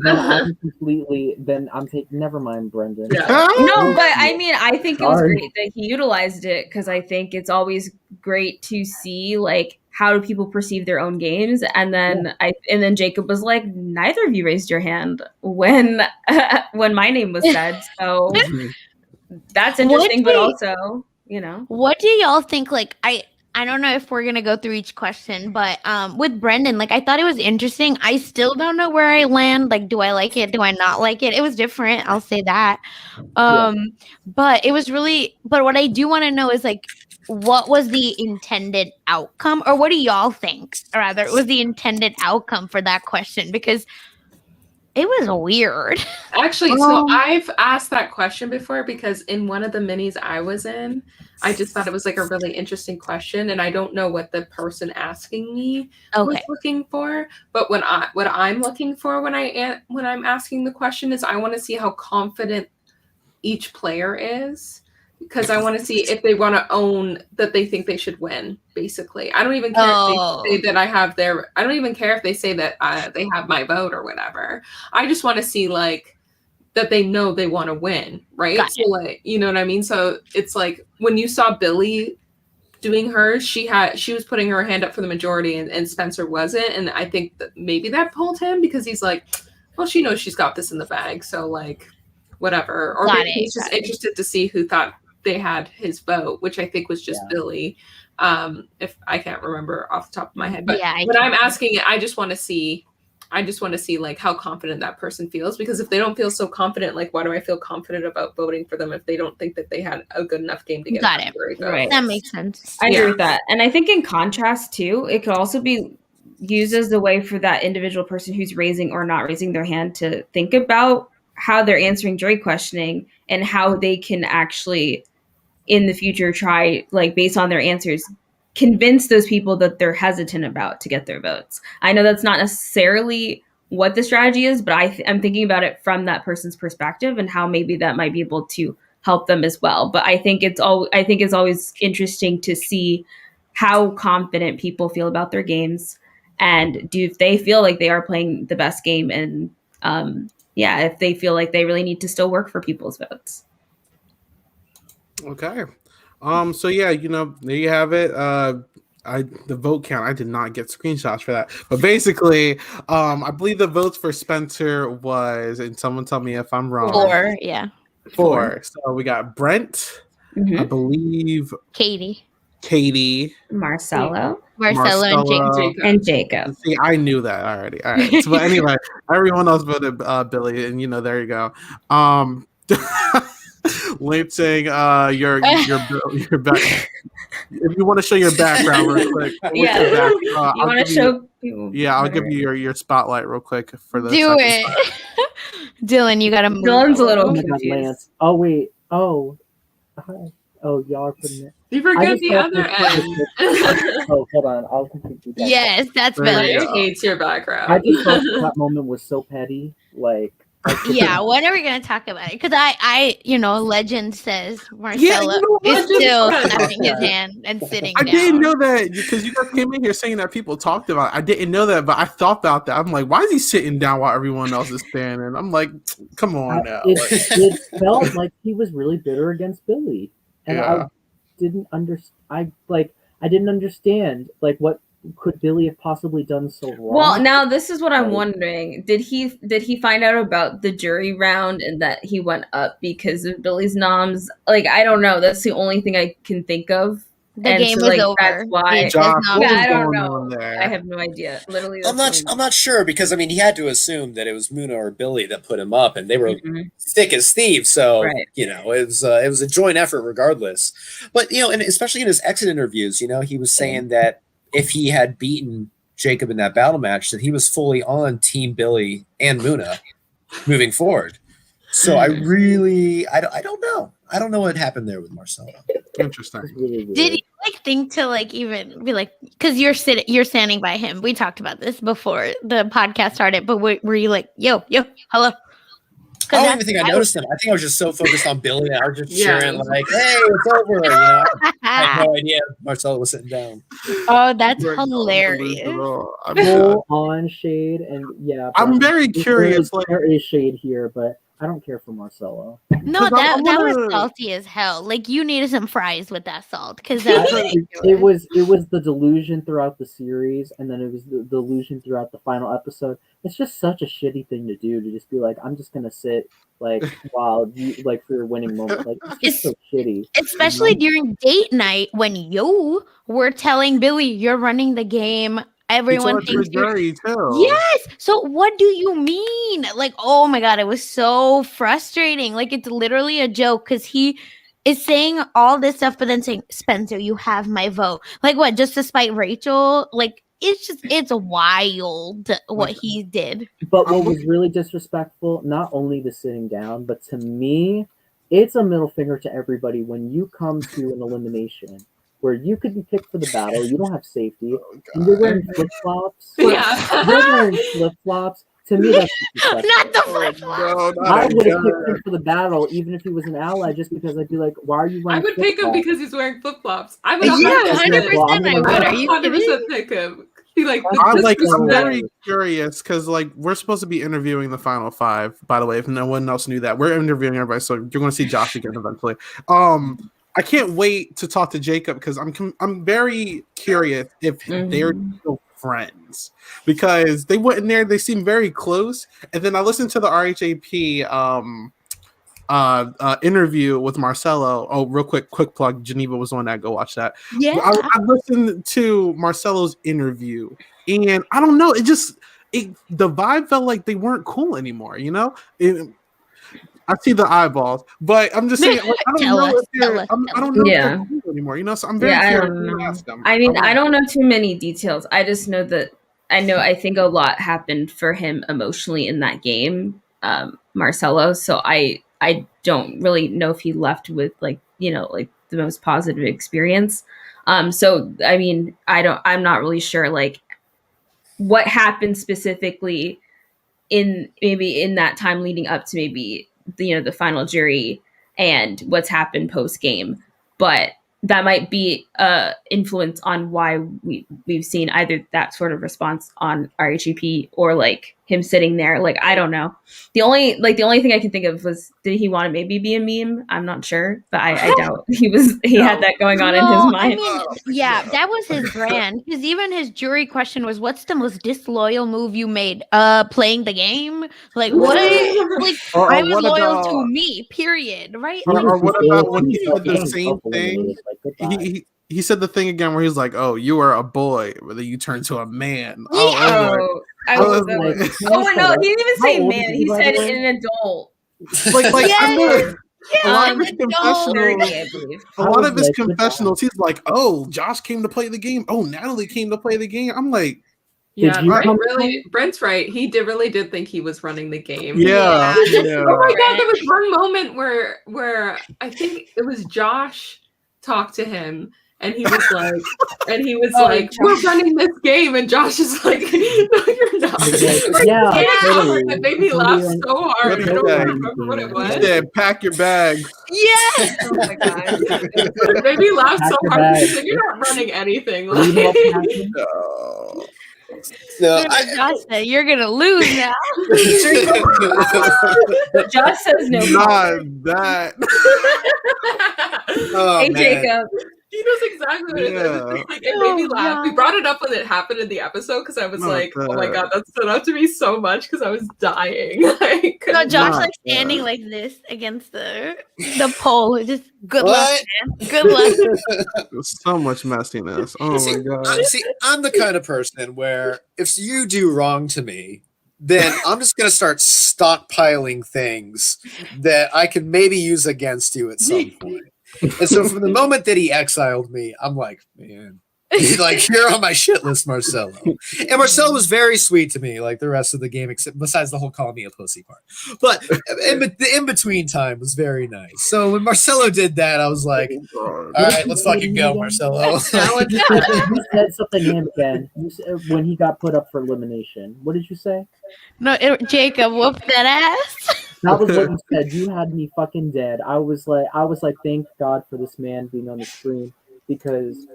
then I'm taking, never mind, Brendan. Yeah. No, but I mean, I think it was Sorry. great that he utilized it, because I think it's always great to see like how do people perceive their own games, and then Jacob was like, neither of you raised your hand when when my name was said, so that's interesting. But also, what do y'all think? Like, I don't know if we're gonna go through each question, but with Brendan, like I thought it was interesting. I still don't know where I land. Like, do I like it? Do I not like it? It was different. I'll say that. But it was really. But what I do want to know is like, what was the intended outcome, or what do y'all think? Or rather, was the intended outcome for that question? Because it was weird. Actually, so I've asked that question before, because in one of the minis I was in, I just thought it was like a really interesting question, and I don't know what the person asking me was looking for. But what I'm looking for when I'm asking the question is, I want to see how confident each player is, because I want to see if they want to own that they think they should win. Basically, I don't even care if they say that I don't even care if they say that they have my vote or whatever. I just want to see like that they know they want to win, right? Gotcha. So like, you know what I mean? So it's like when you saw Billy doing hers, she was putting her hand up for the majority, and Spencer wasn't, and I think that maybe that pulled him, because he's like, well, she knows she's got this in the bag, so like whatever. Or maybe he's just interested to see who thought they had his vote, which I think was just Billy. If I can't remember off the top of my head, but when I'm asking it, I just want to see like how confident that person feels, because if they don't feel so confident, like why do I feel confident about voting for them if they don't think that they had a good enough game to get it? Right. That makes sense. I agree with that. And I think in contrast too, it could also be used as a way for that individual person who's raising or not raising their hand to think about how they're answering jury questioning, and how they can actually in the future try, like based on their answers, convince those people that they're hesitant about to get their votes. I know that's not necessarily what the strategy is, but I'm thinking about it from that person's perspective, and how maybe that might be able to help them as well. But I think it's always interesting to see how confident people feel about their games, and if they feel like they are playing the best game, and if they feel like they really need to still work for people's votes. Okay. So yeah, there you have it. The vote count, I did not get screenshots for that. But basically, I believe the votes for Spencer was, and someone tell me if I'm wrong. 4, yeah. 4. So we got Brent, I believe Katie, Marcelo, and Jacob. See, I knew that already. All right. So, but anyway, everyone else voted Billy, and there you go. Lansing, your back. If you want to show your background real quick, you want to show people? Yeah, I'll give you your spotlight real quick for the. Do it, Dylan. You gotta move. Dylan's a little confused. Oh wait. Oh, y'all are putting it. You forget the other end. Oh, hold on. I'll completely. Yes, that's Billy. Hates your background. I just thought that moment was so petty. Like. Yeah, when are we gonna talk about it? Because I legend says Marcelo is still snapping his hand and sitting down. I didn't know that, because you guys came in here saying that people talked about it. I didn't know that, but I thought about that. I'm like, why is he sitting down while everyone else is standing? I'm like, come on now. It felt like he was really bitter against Billy, and I didn't understand. I didn't understand what could Billy have possibly done so wrong? Well, now this is what I'm wondering. Did he find out about the jury round and that he went up because of Billy's noms? Like, I don't know. That's the only thing I can think of. The And game so, was like, over. that's why- It does Josh, not. what was I don't going know. on there? I have no idea. Literally, I'm not sure because I mean he had to assume that it was Muna or Billy that put him up, and they were Mhm. thick as thieves. So Right. it was a joint effort regardless. But and especially in his exit interviews, he was saying that if he had beaten Jacob in that battle match, that he was fully on Team Billy and Muna moving forward. So I really I don't know. I don't know what happened there with Marcelo. Interesting. Did you think to even be like, because you're standing by him? We talked about this before the podcast started, but were you like, yo, hello? I don't even think I noticed him. I think I was just so focused on Billy, and I was just cheering like, "Hey, it's over!" I had no idea Marcelo was sitting down. Oh, that's hilarious. Full on shade, and yeah, I'm very curious. There is shade here, but I don't care for Marcelo. No, that was salty as hell. Like, you needed some fries with that salt, because it was the delusion throughout the series, and then it was the delusion throughout the final episode. It's just such a shitty thing to do, to just be like, I'm just gonna sit while you for your winning moment. Like, it's just so shitty. Especially during date night when you were telling Billy you're running the game. Everyone thinks you're yes. So what do you mean? Like, oh my god, it was so frustrating. Like, it's literally a joke because he is saying all this stuff, but then saying, Spencer, you have my vote. Like, what? Just to spite Rachel? Like, it's wild what he did. But what was really disrespectful, not only the sitting down, but to me, it's a middle finger to everybody when you come to an elimination where you could be picked for the battle, you don't have safety, and you're wearing flip-flops. Yeah. You're wearing flip-flops. To me, that's not the flip-flops. I would have picked him for the battle, even if he was an ally, just because I'd be like, why are you wearing I would pick him because he's wearing flip-flops. I would 100% I would. Are you 100% pick him. Be like, I'm very curious because we're supposed to be interviewing the final five. By the way, if no one else knew that, we're interviewing everybody, so you're going to see Josh again eventually. I can't wait to talk to Jacob because I'm very curious if they're still friends, because they went in there, they seem very close, and then I listened to the RHAP interview with Marcelo. Oh, real quick plug. Geneva was on that. Go watch that. Yeah. I listened to Marcelo's interview, and I don't know. The vibe felt like they weren't cool anymore. I see the eyeballs, but I'm just saying. I don't know if they're cool anymore. So I'm very curious to ask them. I mean, I don't know too many details. I just know that I think a lot happened for him emotionally in that game, Marcelo. So I don't really know if he left with the most positive experience. So I mean, I'm not really sure what happened specifically in that time leading up to maybe the final jury and what's happened post game, but that might be influence on why we've seen either that sort of response on RHEP or him sitting there. I don't know. The only thing I can think of was, did he want to maybe be a meme? I'm not sure, but I doubt he had that going on in his mind. I mean, yeah, that was his brand. Because even his jury question was, "What's the most disloyal move you made?" Playing the game. What? I was loyal to me. Period. Right? Or what about when he said the same thing? He said the thing again where he's like, "Oh, you are a boy, whether you turn to a man." Yeah. No, he didn't even say man. He said an adult. A lot of his confessionals, he's like, "Oh, Josh came to play the game. Oh, Natalie came to play the game." I'm like, yeah, Brent's right. He really did think he was running the game. Yeah. Oh my god, there was one moment where I think it was Josh talked to him. And he was like, we're running this game. And Josh is like, no, you're not. It made me laugh so hard. I don't remember what it was. He said, pack your bag. Yeah. Oh my god. It made me laugh so hard. He's like, you're not running anything. Josh said, you're going to lose now. Josh says no. Not that. Oh, hey, man. Jacob. He knows exactly what it is. Like, it made me laugh. We brought it up when it happened in the episode because I was like, "Oh my god, that stood out to me so much" because I was dying. No, Josh like standing like this against the pole. Just good luck, man. Good luck. So much messiness. Oh my god. I'm the kind of person where if you do wrong to me, then I'm just gonna start stockpiling things that I can maybe use against you at some point. And so from the moment that he exiled me, I'm like, man, like you're on my shit list, Marcelo. And Marcelo was very sweet to me, like the rest of the game, except besides the whole call me a pussy part. But the in-between time was very nice. So when Marcelo did that, I was like, all right, let's fucking go, Marcelo. You said something to him again. You said, when he got put up for elimination. What did you say? No, Jacob whooped that ass. That was what you said. You had me fucking dead. I was like, thank God for this man being on the screen because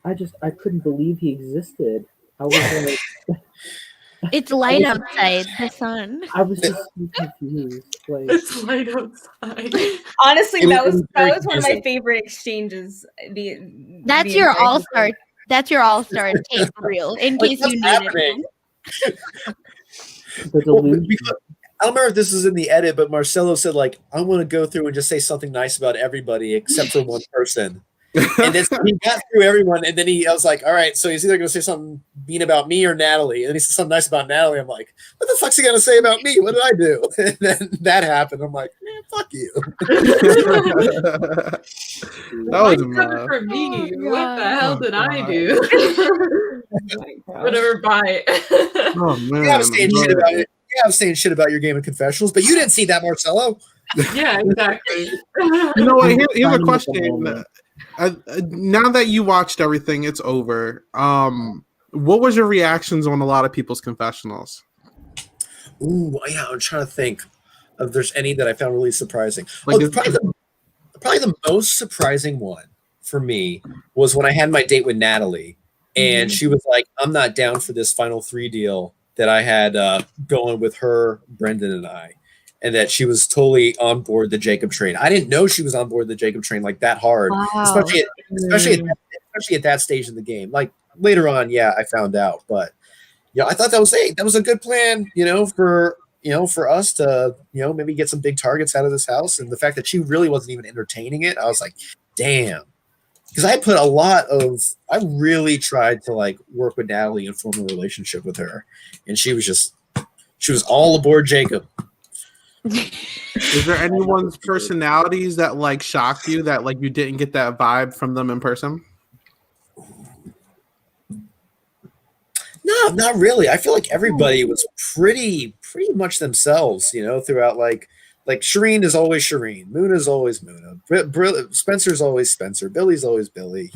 I couldn't believe he existed. I was like, it's light outside, the sun. I was just so confused. Like, it's light outside. Honestly, that was one of my favorite exchanges. That's your all-star. That's your all-star tape reel in case you needed it. The delusion. I don't remember if this is in the edit, but Marcelo said, like, I want to go through and just say something nice about everybody except for one person. And then he got through everyone, and then I was like, all right, so he's either going to say something mean about me or Natalie. And then he said something nice about Natalie. I'm like, what the fuck's he going to say about me? What did I do? And then that happened. I'm like, man, fuck you. That was coming for me. What the hell did I do? Whatever, bye. Oh, man. I was saying shit about it. Yeah, I was saying shit about your game of confessionals, but you didn't see that, Marcelo. Yeah, exactly. You know what? Here's a question. Now that you watched everything, it's over. What was your reactions on a lot of people's confessionals? Ooh, yeah, I'm trying to think if there's any that I found really surprising. Probably the most surprising one for me was when I had my date with Natalie, and she was like, "I'm not down for this Final 3 deal that I had going with her, Brendan, and I." And that she was totally on board the Jacob train. I didn't know she was on board the Jacob train like that hard, especially at that stage in the game. Like later on, yeah, I found out, but I thought that was a good plan, for us to maybe get some big targets out of this house. And the fact that she really wasn't even entertaining it, I was like, damn, because I really tried to like work with Natalie and form a relationship with her, and she was all aboard Jacob. Is there anyone's personalities that like shocked you that like you didn't get that vibe from them in person? No, not really. I feel like everybody was pretty much themselves, throughout like Shireen is always Shireen, Muna is always Muna, Spencer's always Spencer, Billy's always Billy,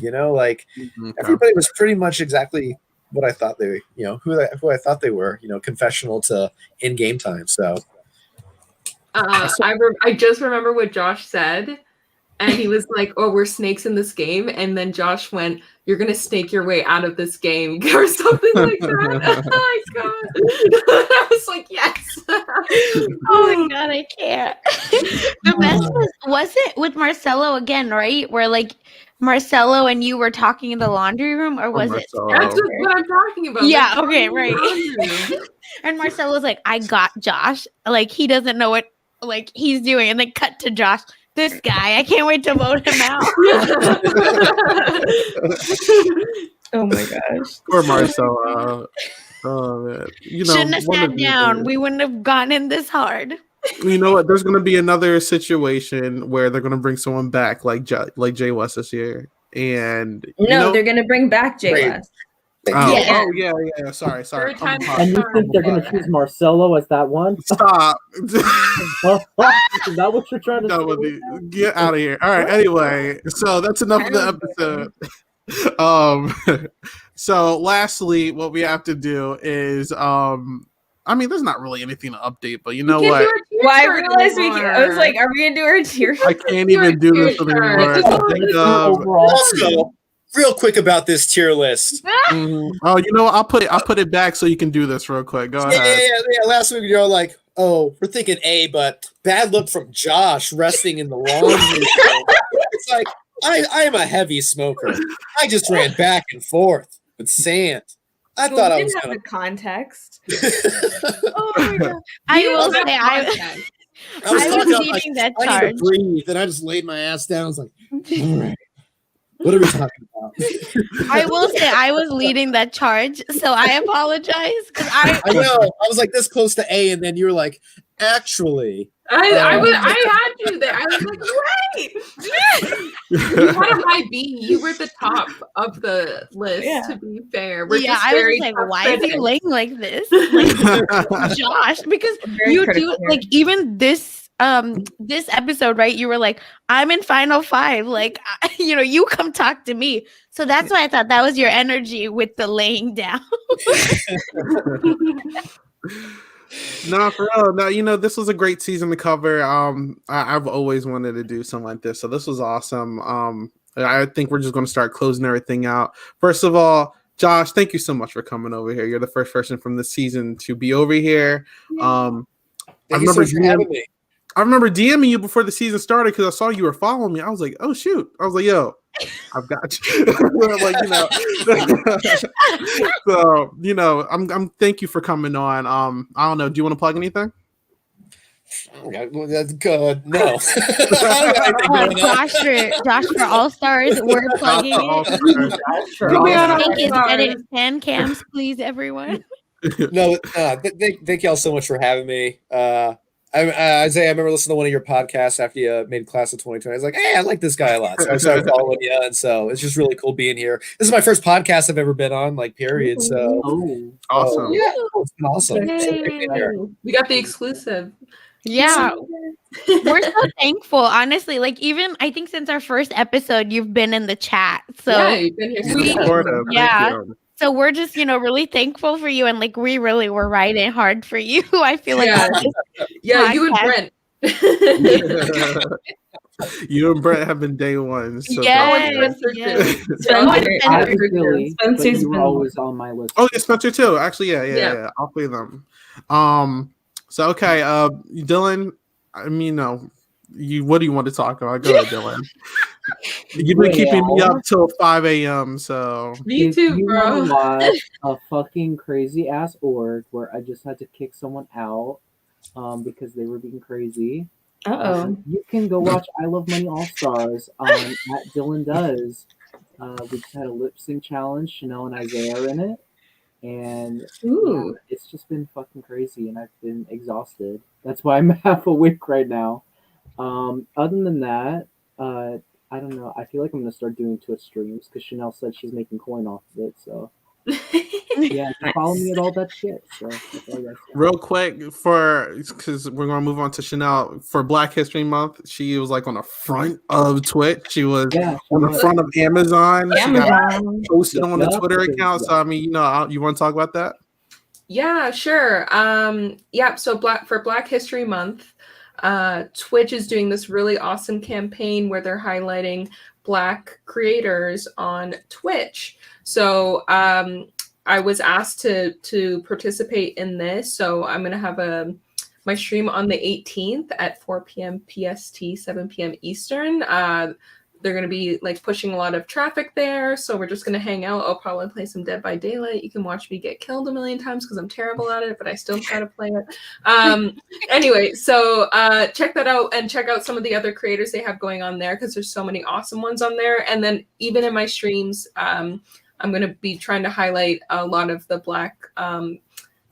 everybody was pretty much exactly what I thought they, who I thought they were, confessional to in game time. So I just remember what Josh said, and he was like, "Oh, we're snakes in this game," and then Josh went, "You're gonna snake your way out of this game," or something like that. Oh my god! I was like, "Yes!" Oh my god, I can't. The best was it with Marcelo again, right? Where like Marcelo and you were talking in the laundry room, or was it? That's what I'm talking about. Yeah. Okay. Right. And Marcelo's like, "I got Josh. Like he doesn't know what." Like he's doing, and then cut to Josh. This guy, I can't wait to vote him out. Oh my gosh. Poor Marcelo. Oh man. Shouldn't have sat down. We wouldn't have gotten in this hard. You know what? There's going to be another situation where they're going to bring someone back like Jay West this year, and they're going to bring back Jay West. Oh yeah. Sorry. And you think they're going to choose Marcelo as that one? Stop. Is that what you're trying to say? Get out of here. All right. Anyway, so that's enough of the episode. So lastly, what we have to do is there's not really anything to update, but you know what? Well, I realized I was like, are we going to do our tier? I can't even do this anymore. Also, real quick about this tier list. Oh, I'll put it back so you can do this real quick. Go ahead. Yeah. Last week you're like, oh, we're thinking A, but bad look from Josh resting in the laundry. It's like, I am a heavy smoker. I just ran back and forth with sand. I thought I was have gonna. the context. Oh my god! I You will have say context. I was I talking was about, like, leading that I need charge. to breathe, and I just laid my ass down. I was like, all right, what are we talking about? I will say I was leading that charge, so I apologize because I know. I was like this close to A, and then you were like, actually. I had you there. I was like, wait. You had a high B. You were the top of the list. To be fair, we're just I was very just like, tough why is he critics. laying like this, like Josh? Because you do like even this this episode, right? You were like, I'm in final 5, like you come talk to me. So that's why I thought that was your energy with the laying down. No, for real. No, this was a great season to cover. I've always wanted to do something like this, so this was awesome. I think we're just going to start closing everything out. First of all, Josh, thank you so much for coming over here. You're the first person from this season to be over here. Thank you so much for having me. I remember DMing you before the season started because I saw you were following me. I was like, oh shoot. I was like, yo, I've got you. Like, so, I'm thank you for coming on. I don't know. Do you want to plug anything? Well, that's good. No. Josh for All Stars, we're plugging it. Thank you, edit fan cams, please, everyone. No, thank y'all so much for having me. Isaiah, I remember listening to one of your podcasts after you made Class of 2020. I was like, hey, I like this guy a lot. So I started following you, and so it's just really cool being here. This is my first podcast I've ever been on, like, period. So awesome. Yeah, it's awesome. So we got the exclusive. Yeah, we're so thankful, honestly. Like, even I think since our first episode, you've been in the chat. So yeah, you've been here. So we're just, really thankful for you, and like we really were riding hard for you. I feel like you and Brent. You and Brent have been day one. So Spencer's been always on my list. Oh, yeah, Spencer too. Actually, yeah. I'll play them. So okay, Dylan. I mean, no. What do you want to talk about? Go ahead, Dylan. You've been keeping me up till 5 a.m. So me too, bro. You watch a fucking crazy ass org where I just had to kick someone out because they were being crazy. You can go watch I Love Money All Stars at Dylan Does. We just had a lip sync challenge. Chanel and Isaiah are in it. And it's just been fucking crazy, and I've been exhausted. That's why I'm half awake right now. Other than that, I don't know. I feel like I'm gonna start doing Twitch streams because Chanel said she's making coin off of it. So yeah, follow me at all that shit. So real quick, because we're gonna move on to Chanel for Black History Month. She was like on the front of Twitch. She was on the front of Amazon. She got posted on the Twitter account. So I mean, you want to talk about that? Yeah, sure. So for Black History Month, Twitch is doing this really awesome campaign where they're highlighting Black creators on Twitch. So I was asked to participate in this. So I'm going to have my stream on the 18th at 4 p.m. PST, 7 p.m. Eastern. They're going to be like pushing a lot of traffic there. So we're just going to hang out. I'll probably play some Dead by Daylight. You can watch me get killed a million times because I'm terrible at it, but I still try to play it. Anyway, so check that out and check out some of the other creators they have going on there because there's so many awesome ones on there. And then even in my streams, I'm going to be trying to highlight a lot of the Black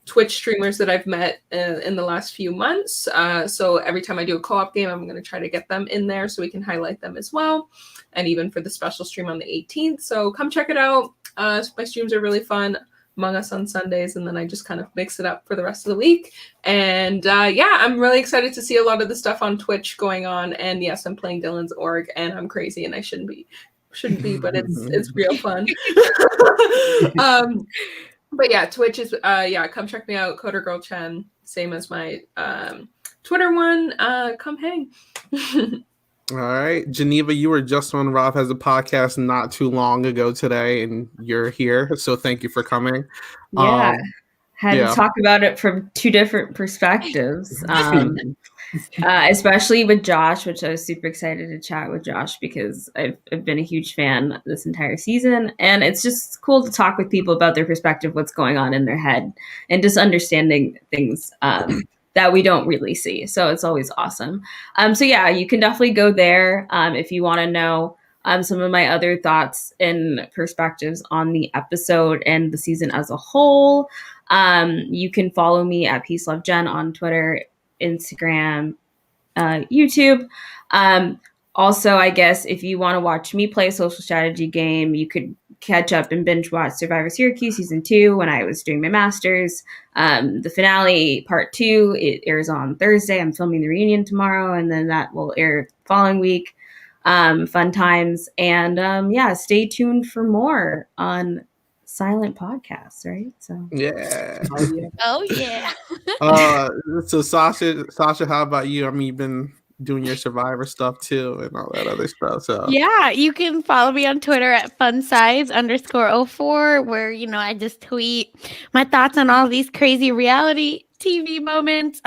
Twitch streamers that I've met in the last few months. So every time I do a co-op game, I'm going to try to get them in there so we can highlight them as well. And even for the special stream on the 18th. So come check it out. My streams are really fun. Among Us on Sundays, and then I just kind of mix it up for the rest of the week. And I'm really excited to see a lot of the stuff on Twitch going on. And yes, I'm playing Dylan's org, and I'm crazy, and I shouldn't be, but it's real fun. But yeah, Twitch is come check me out, Coder Girl Chen, same as my Twitter one. Come hang. All right, Geneva, you were just on Rob Has a Podcast not too long ago today, and you're here, so thank you for coming. had to talk about it from two different perspectives. Especially with Josh, which I was super excited to chat with Josh because I've been a huge fan this entire season. And it's just cool to talk with people about their perspective, what's going on in their head, and just understanding things that we don't really see. So it's always awesome. So yeah, you can definitely go there if you want to know some of my other thoughts and perspectives on the episode and the season as a whole. You can follow me at Peace Love Jen on Twitter, Instagram, YouTube. Also, I guess if you want to watch me play a social strategy game, you could catch up and binge watch Survivor Syracuse Season 2 when I was doing my master's. The finale, Part 2, it airs on Thursday. I'm filming the reunion tomorrow, and then that will air the following week. Fun times. And yeah, stay tuned for more on Silent Podcasts, right? So yeah. Oh yeah. So Sasha, how about you? I mean, you've been doing your Survivor stuff too and all that other stuff. So yeah, you can follow me on Twitter at funsize_04, where I just tweet my thoughts on all these crazy reality TV moments.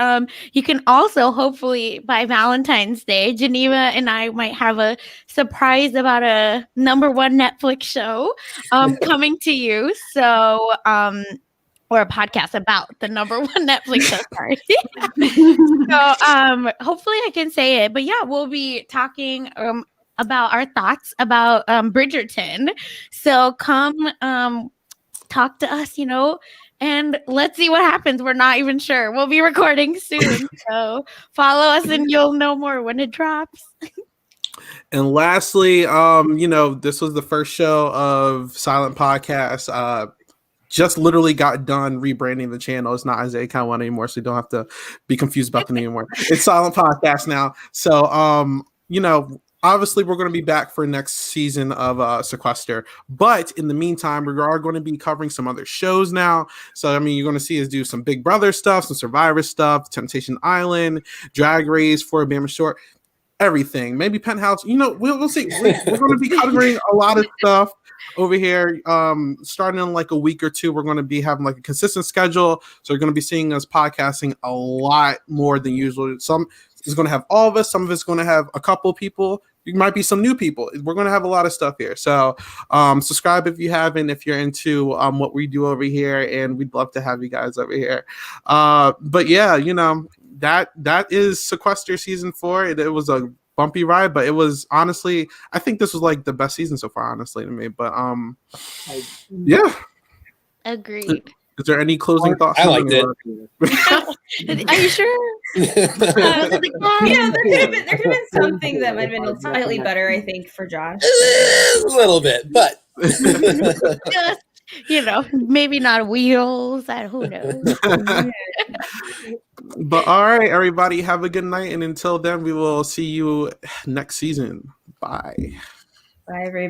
You can also, hopefully by Valentine's Day, Geneva and I might have a surprise about a #1 Netflix show coming to you. So or a podcast about the #1 Netflix show. Sorry. So hopefully I can say it. But yeah, we'll be talking about our thoughts about Bridgerton. So come talk to us, and let's see what happens. We're not even sure. We'll be recording soon. So follow us and you'll know more when it drops. And lastly, this was the first show of Silent Podcast. Just literally got done rebranding the channel. It's not Isaiah Count One anymore, so you don't have to be confused about the name anymore. It's Silent Podcast now. So, obviously we're going to be back for next season of Sequester. But in the meantime, we are going to be covering some other shows now. So, I mean, you're going to see us do some Big Brother stuff, some Survivor stuff, Temptation Island, Drag Race, For Bama Short, everything. Maybe Penthouse. We'll see. We're going to be covering a lot of stuff over here. Starting in like a week or two, we're going to be having like a consistent schedule. So you're going to be seeing us podcasting a lot more than usual. Some is going to have all of us. Some of it's going to have a couple people. You might be some new people. We're going to have a lot of stuff here. So subscribe if you haven't, if you're into what we do over here, and we'd love to have you guys over here. But yeah, that is Sequester season 4. It was a bumpy ride, but it was honestly, I think this was like the best season so far, honestly, to me. But yeah. Agreed. Is there any closing thoughts? I liked it. Are you sure? Yeah, there could have been something that might have been slightly better, I think, for Josh. A little bit, but Just, maybe not wheels. Who knows? But all right, everybody, have a good night, and until then, we will see you next season. Bye. Bye, everybody.